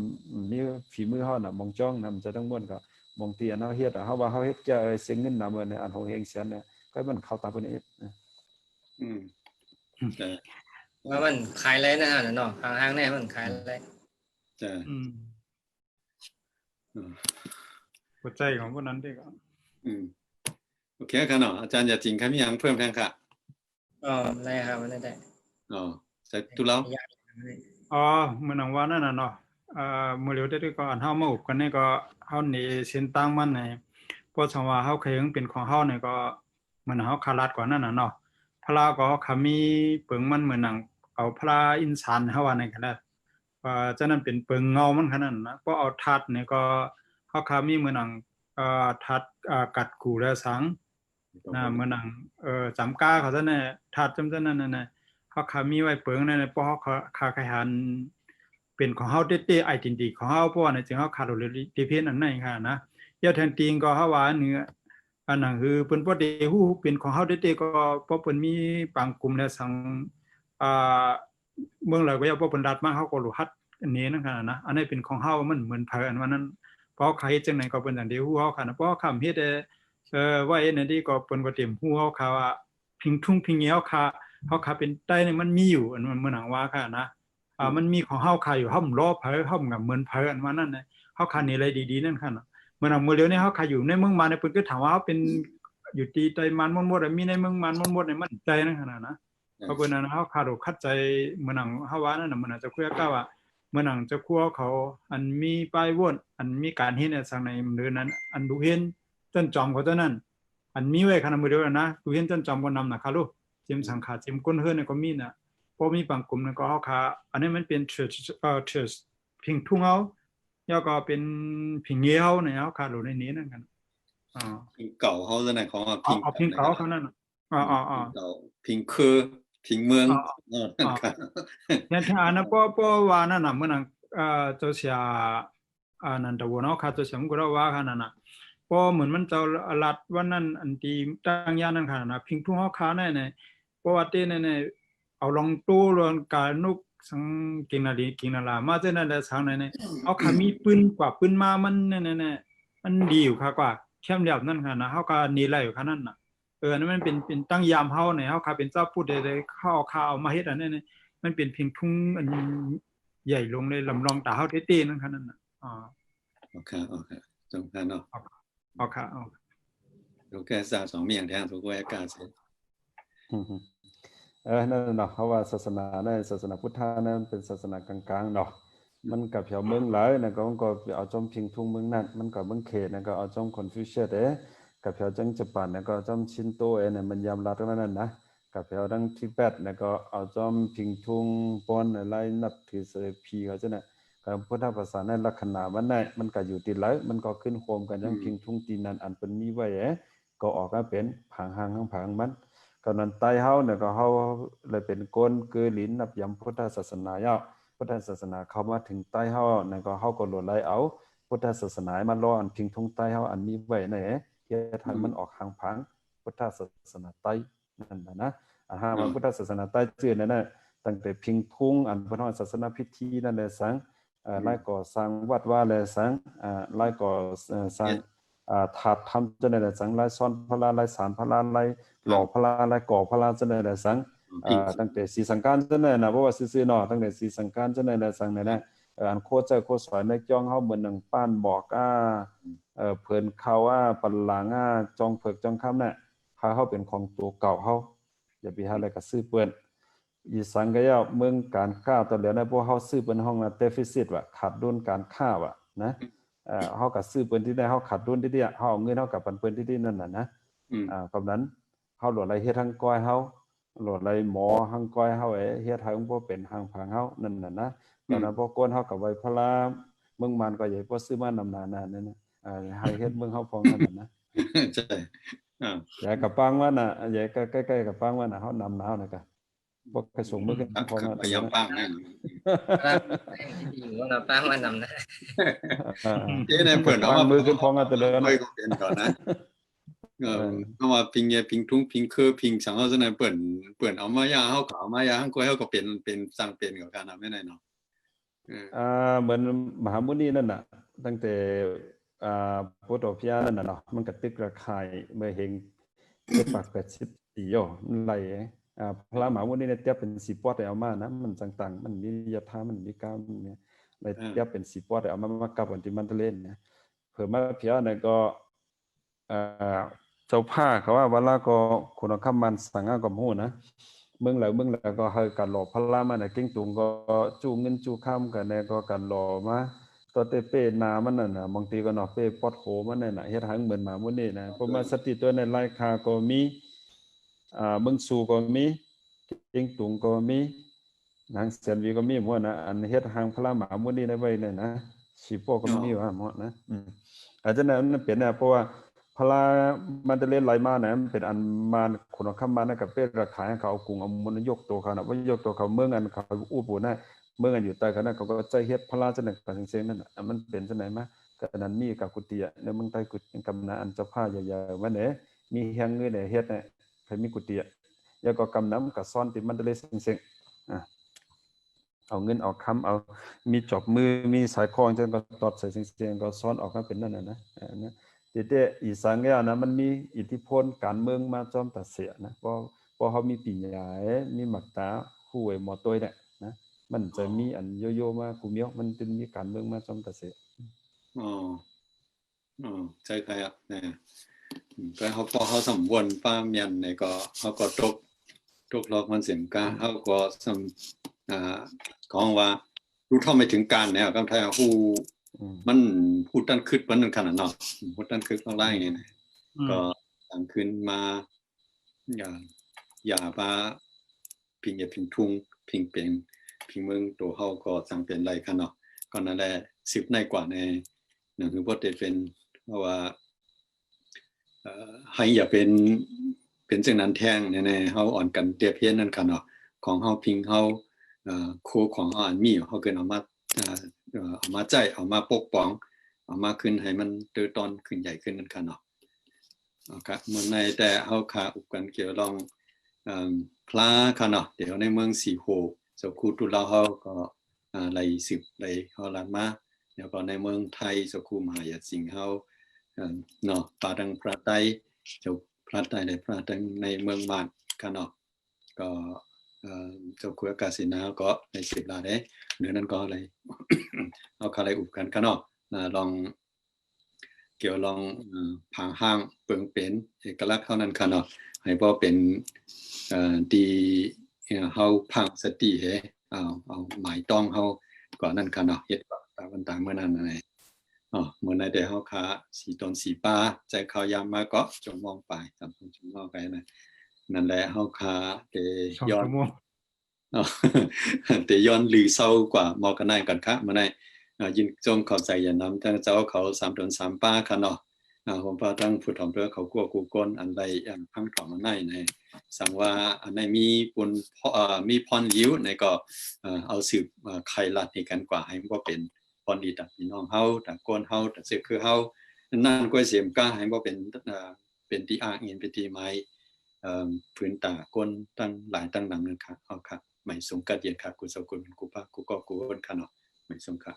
มีฝีมือเฮาน่ะมองจ้องนำจะทั้งม่วนก็มองที่อันเฮาเฮ็ดเฮาว่าเฮาเฮ็ดจะเสียเงินนำเนี่ยอันของเฮงแสนเนี่ยก็มันเข้าตามเพิ่นเฮ็ดว่ามันขายอะไรนะฮะเนาะทางแน่มันขายอะไรหัวใจของพวกนั้นด้วยก็โอเคครับเนาะอาจารย์จะจริงครับมีอย่างเพิ่มแทนค่ะได้ครับมันได้ใส่ตุแล้วมื้อนั้นว่านั่นน่ะเนาะมื้อเร็วได้ก็อันเฮามาอบกันนี่ก็เฮานี่เส้นตั้งมันในเพราะฉะว่าเฮาเคยเป็นของเฮานี่ก็มื้อนั้นเฮาคารัดกว่านั่นน่ะเนาะพลาก็เขามีเปิงมันมื้อนั้นเอาพลาอินซานเฮาว่าในกันแล้วจะนั้นเป็นเปิงเงามันขนาดนั้นนะเพราะเอาทัดนี่ก็เฮาขามีมื้อนั้นทัดกัดกูแล้วสังนะมื้อนั้นจำกาเขาซะแน่ทัดจำซะนั่นน่ะเฮาขามีไว้เปิงนั่นเพราะเฮาขาไขหันเป็นของเฮาเต้ๆไอเดนติของเฮาเพราะว่าในจึงเฮาขาดเลยดิเพนอันนั้นค่ะนะยาแทนติงก็เฮาว่าเนื้ออันนั้นคือเพิ่นบ่ได้ฮู้เป็นของเฮาเต้ๆก็เพราะเพิ่นมีบางกลุ่มแล้วสังเมืองหลายก็อย่าบ่เพิ่นรัดมาเฮาก็รู้ฮัดอันนี้นั่นค่ะนะอันนี้เป็นของเฮามันเหมือนเผอันว่านั้นเพราะใครจังไหนก็เพิ่นจังได้ฮู้เฮาค่ะนะเพราะคำเฮ็ดว่าเฮ็ดนั่นนี่ก็เพิ่นบ่เต็มฮู้เฮาค่ะว่าพิงทุ่งพิงเหี่ยวค่ะเฮาค่ะเป็นใต้นี่มันมีอยู่อันมันเหมือนว่าค่ะนะมันมีของเฮาค่ะอยู่เฮารอเผเฮากับเหมือนเผอันว่านั้นน่ะเฮาค่ะนี่อะไรดีๆนั่นค่ะนะเหมือนมื้อเดียวนี้เฮาค่ะอยู่ในเมืองมาเนี่ยเพิ่นก็ถามว่าเฮาเป็นอยู่ที่ใต้มันมดๆมีในเมืองมันมดๆนี่มันใจนั่นค่ะนะเพราะเพิ่นนั้นเฮาขาดอกคัดใจเหมือนเฮาว่านั่นน่ะมันจะคุยกับว่าเมื่อหนังจะคั่วเขาอันมีป้ายวนอันมีการเห็นในสังในมือนั้นอันดูเห็นจนจอมเขาเท่านั้นอันมีไว้ขนาดมือเดียวนะดูเห็นจนจอมบนนำนะคะลูกจิมสังขาจิมก้นเฮือนก็มีนะพอมีบางกลุ่มนั้นก็เขาขาอันนี้มันเป็นเชิร์พิงทุ่งเขาแล้วก็เป็นพิงเงี้ยวเนี่ยเขาขาดูในนี้นั่นกันพิงเก่าเขาจะไหนของพิงเก่าเขานั่นพิงคือพิงเมืองเนี่ยที่อันนั้นพอว่านั่นน่ะเมื่อนั้นเจ้าเสียนันตะวันเขาขาดตัวเสียมก็ว่าขนาดน่ะพอเหมือนมันเจ้าลัดวันนั้นอันที่ตั้งยานั่นขนาดน่ะพิงทุ่งเขาขาเนี่ยเพราะว่าเต้เนี่ยเอาลองตู้ลองการนุกสังกินนาลามาเจนั่นแหละสังเนี่ยเอาขามีปืนกว่าปืนมามันเนี่ยมันดีอยู่ค่ะกว่าเข้มเรียบนั่นขนาดน่ะเขาก็นี่ไล่อยู่ขนาดนั้นน่ะนั่นมันเป็นตั้งยามเฮาเนี่ยเฮาค่ะเป็นเจ้าพูดได้เข้าข่าวมาเฮ็ดอันนี้มันเป็นเพียงทุ่งอันใหญ่ลงเลยลำลองตาเฮาเต้ๆนั่นค่ะนั่นน่ะโอเคจงกันเนาะโอเค2เมียงแทนทุกว่าการใช้นั่นเนาะเขาว่าศาสนาในศาสนาพุทธะนั้นเป็นศาสนากลางๆเนาะมันกับแถวเมืองหลายนะก็เอาจอมพิงทุ่งเมืองนั้นมันก็เมืองเขตนะก็เอาจอมคอนฟิวเชียสกับแถวจังญี่ปุ่นนะก็จอมชินโตเนี่ยมันยามรัดนั่นนะกับแถวดังทิเบตนะก็เอาจอมพิงทุ่งปอนอะไรนับถือเสพีเขาจะเนี่ยกับพุทธภาษาในลักษณะมันก็อยู่ติดแล้วมันก็ขึ้นโคมกันจังพิงทุ่งตีนั้นอันเป็นมีไว้ก็ออกมาเป็นผังหางผังมันก็นั้นใต้เฮาเนี่ยก็เฮาเลยเป็นก้นคือลิ้นนับยำพุทธศาสนาพุทธศาสนาเข้ามาถึงใต้เฮาเนี่ยก็เฮาก็หลดไหลเอาพุทธศาสนามาล้ออันพิงทุ่งใต้เฮาอันมีไว้ในทางมันออกทางพังพุทธศาสนาใต้นั่นนะหาว่าพุทธศาสนาใต้จื่อนั่นน่ะตั้งแต่พิงทุ่งอันพุทธศาสนาพิธีนั่นแหละสังไล่ก่อสร้างวัดว่าแลสังไล่ก่อสร้างถาดทำจังได๋ล่ะสังไล่ซ่อนพระไล่สารพระไล่หล่อพระไล่ก่อพระจังได๋ล่ะสังตั้งแต่สีสังการจังได๋น่ะบ่ว่าซื่อๆเนาะตั้งแต่สีสังการจังได๋ล่ะสังนั่นน่ะอันโคใจโคสวยในจ้องเฮาเหมือนหนังป้านบอกเพิ่นเขาว่าปนหลังจองเผือกจองค่ำน่ะพาเฮาเป็นของตัวเก่าเฮาอย่าไปหาอะไรก็ซื้อเปิ้น อีสังก็ย่าเมืองการค้าตอนเหลือนะพวกเฮาซื้อเป็นห้องนะ deficit ว่ะขาดดุลการค้าว่ะนะเฮาก็ซื้อเปิ้นที่ได้เฮาขาดดุลที่เดียเฮาเอาเงินเฮากับปันเปิ้นที่นั่นน่ะนะเพราะนั้นเฮาหลดไหลเฮ็ดทางก้อยเฮาหลดไหลหมอทางก้อยเฮาเฮ็ดทางบ่เป็นทางผังเฮานั่นน่ะนะตอนนั้นพวกก้นเฮาก็ไว้พลาเมืองมันก็ใหญ่บ่ซื้อมานำนานั่นน่ะให้เฮ็ดเมืองเฮาพองนั่นน่ะนะใช่อย่ากับปังว่าน่ะอย่าใกล้ๆกับปังว่าน่ะเฮานำหนาวน่ะก็บ่กระส่งมือกันพองนั่น พยายามปังนั่นอยู่เราป้างมานำนะเจ๊ในเปิดเอามือขึ้นพองอ่ะตะเลินไม่ก็เป็นก่อนนะเอามาพิงเงพิงทุ่งพิงคือพิงสังเอาซะหน่อยเปิดเอามายาเฮาก็เอามายาเฮาก็เฮาก็เป็นสร้างเป็นกับการไม่ได้เนาะเหมือนมหามุนีนั่นน่ะตั้งแต่พุทธพิยานั่นน่ะเนาะมันก็ตึกระคายเมื่อเฮงเจ็ดปาก80ปีย่อไหลพระมหามุนีเนี่ยเทียบเป็น10ปอดเอามานะมันต่างๆมันมียถามันมีกามเนี่ยเลยเทียบเป็น10ปอดเอามากับอันที่มันทะเลนะเผื่อมาพิยาเนี่ยก็เจ้าผ้าเขาว่าวันละก็คุณคำมันสังก็ฮู้นะเมืองแล้วก็ให้กันหล่อพระมาน่ะเก่งตุงก็จูเงินจูค้ำกันเนี่ยก็กันหล่อมาตัวเตเป้นามันน่ะนะบางทีก็เนาะเป้ปอดโหมันน่ะนะเฮ็ดหังเหมือนหมามื้อนี้นะเพราะมาสติตัวในรายคาก็มีเมืองสู่ก็มีเก่งตุงก็มีนางเสนวีก็มีหมดนะอันเฮ็ดหังพระมหามื้อนี้ได้ไว้เนี่ยนะสิปอก็มีว่าหมดนะอาจจะนั้นเป็นนะเพราะว่าพลามันจะเล่นไหลมาเนี่ยมันเป็นอันมาคนคำมานะกับเป็นราคาให้เขาเอากุ้งเอามันยกตัวเขานะว่ายกตัวเขาเมืองอันเขาอู้ปูนะเมืองอันอยู่ใต้เขานะเขาก็ใจเฮ็ดพลาจะหนึ่งกับเสียงนั่นน่ะมันเป็นจังไหนมาก็นั้นมีกับกุฏิอ่ะในเมืองใต้กุฏิกำนันอันเจ้าผ้าใหญ่ๆว่าเนี่ยมีเฮียงเงินเนี่ยเฮ็ดเนี่ยใครมีกุฏิอ่ะแล้วก็กำน้ำกับซ่อนติมันจะเล่นเสียงเอาเงินเอาคำเอามีจอบมือมีสายคล้องจังก็ตอดใส่เสียงก็ซ้อนออกมาเป็นนั่นน่ะนะแต่อีสังเนี่ยนะมันมีอิทธิพลการเมืองมาจอมตัดเสียนะเพราะเขามีปีใหญ่มีหมักตาคู่ไอ้หมอตัวเนี่ยนะมันจะมีอันโยโย่มาคุเมียวมันจะมีการเมืองมาจอมตัดเสียใช่ครับเนี่ยก็เขาพอเขาสมวนป้าเมียนเนี่ยก็เขาก็ตกลอกมันเสียงกาเขาก็สมของว่ารู้เท่าไม่ถึงการเนี่ยก็ไทยผู้มันพูดตั้นคึดมันนั่นขนาดเนาะพูดตั้นคึดต้องไล่เนี่ยก็ต่างขึ้นมาอย่ามาพิงอย่าพิงทุ่งพิงเป็นพิงเมืองตัวเขาก็สั่งเป็นไรกันเนาะก็นั่นแหละ10ในกว่าในหนึ่งคือพอเตเป็นเพราะว่าให้อย่าเป็นสิ่งนั้นแท่งแน่ๆเขาอ่อนกันเตียเพี้ยนนั่นกันเนาะของเขาพิงเขาโคของเขาอันมีเขาเกินเอามาใจเอามาปกป้องเอามาขึ้นให้มันเติบโตขึ้นใหญ่ขึ้นนั่นกันเนาะครับเมื่อในแต่เขาขาอุปกันเกี่ยวลองพลาค่ะเนาะเดี๋ยวในเมืองสีโหสกุลตุลาเขาก็ไหลสืบไหลเขาลานมาเดี๋ยวก็ในเมืองไทยสกุลมหายาสิงห์เขาเนาะปาดังพระไตรเจ้าพระไตรในพระดังในเมืองมานค่ะเนาะก็เจ้าคุยอากาศสินาก็ใน10ลาได้เหนือนั้นก็อะไรเอาอะไรอุปกันค่ะเนาะลองเกี่ยวลองผางห้างเปิงเป็นเอกลักษณ์เท่านั้นค่ะเนาะให้พอเป็นดีเฮาพังสติเอาหมายต้องเฮาก่อนนั้นค่ะเนาะเฮ็ดต่างๆเมื่อนั้นอะไรเมื่อในแต่เฮาขาสีตนสีป้าใจเขายามมาก็จงมองไปจงมองไปนั่นแหละเฮาขาแต่ย้อนแต่ย้อนหรือเศร้ากว่ามอกันได้กันค่ะมาได้ยินจงเข้าใจอย่านำทั้งเจ้าเขา3 ตน 3 ป้าค่ะเนาะผมพาทั้งผู้ถ่อมเพื่อเขากลัวกูก้นอันใดอันพังถ่อมในสั่งว่าอันไหนมีปุ่นมีพรยิ้วในก็เอาสืบใครลัดในกันกว่าให้บ่เป็นพรดีตัดพี่น้องเฮาตัดก้นเฮาตัดเสือคือเฮานั่นก็เสียมกล้าให้บ่เป็นที่อ้างอิงเป็นที่ไม้พื้นตาก้นตั้งหลายตั้งหลังนึงค่ะเอาค่ะไม่สมกัดเย็นค่ะกูสกุลกูป้ากูก็กูก้นค่ะเนาะไม่สมค่ะ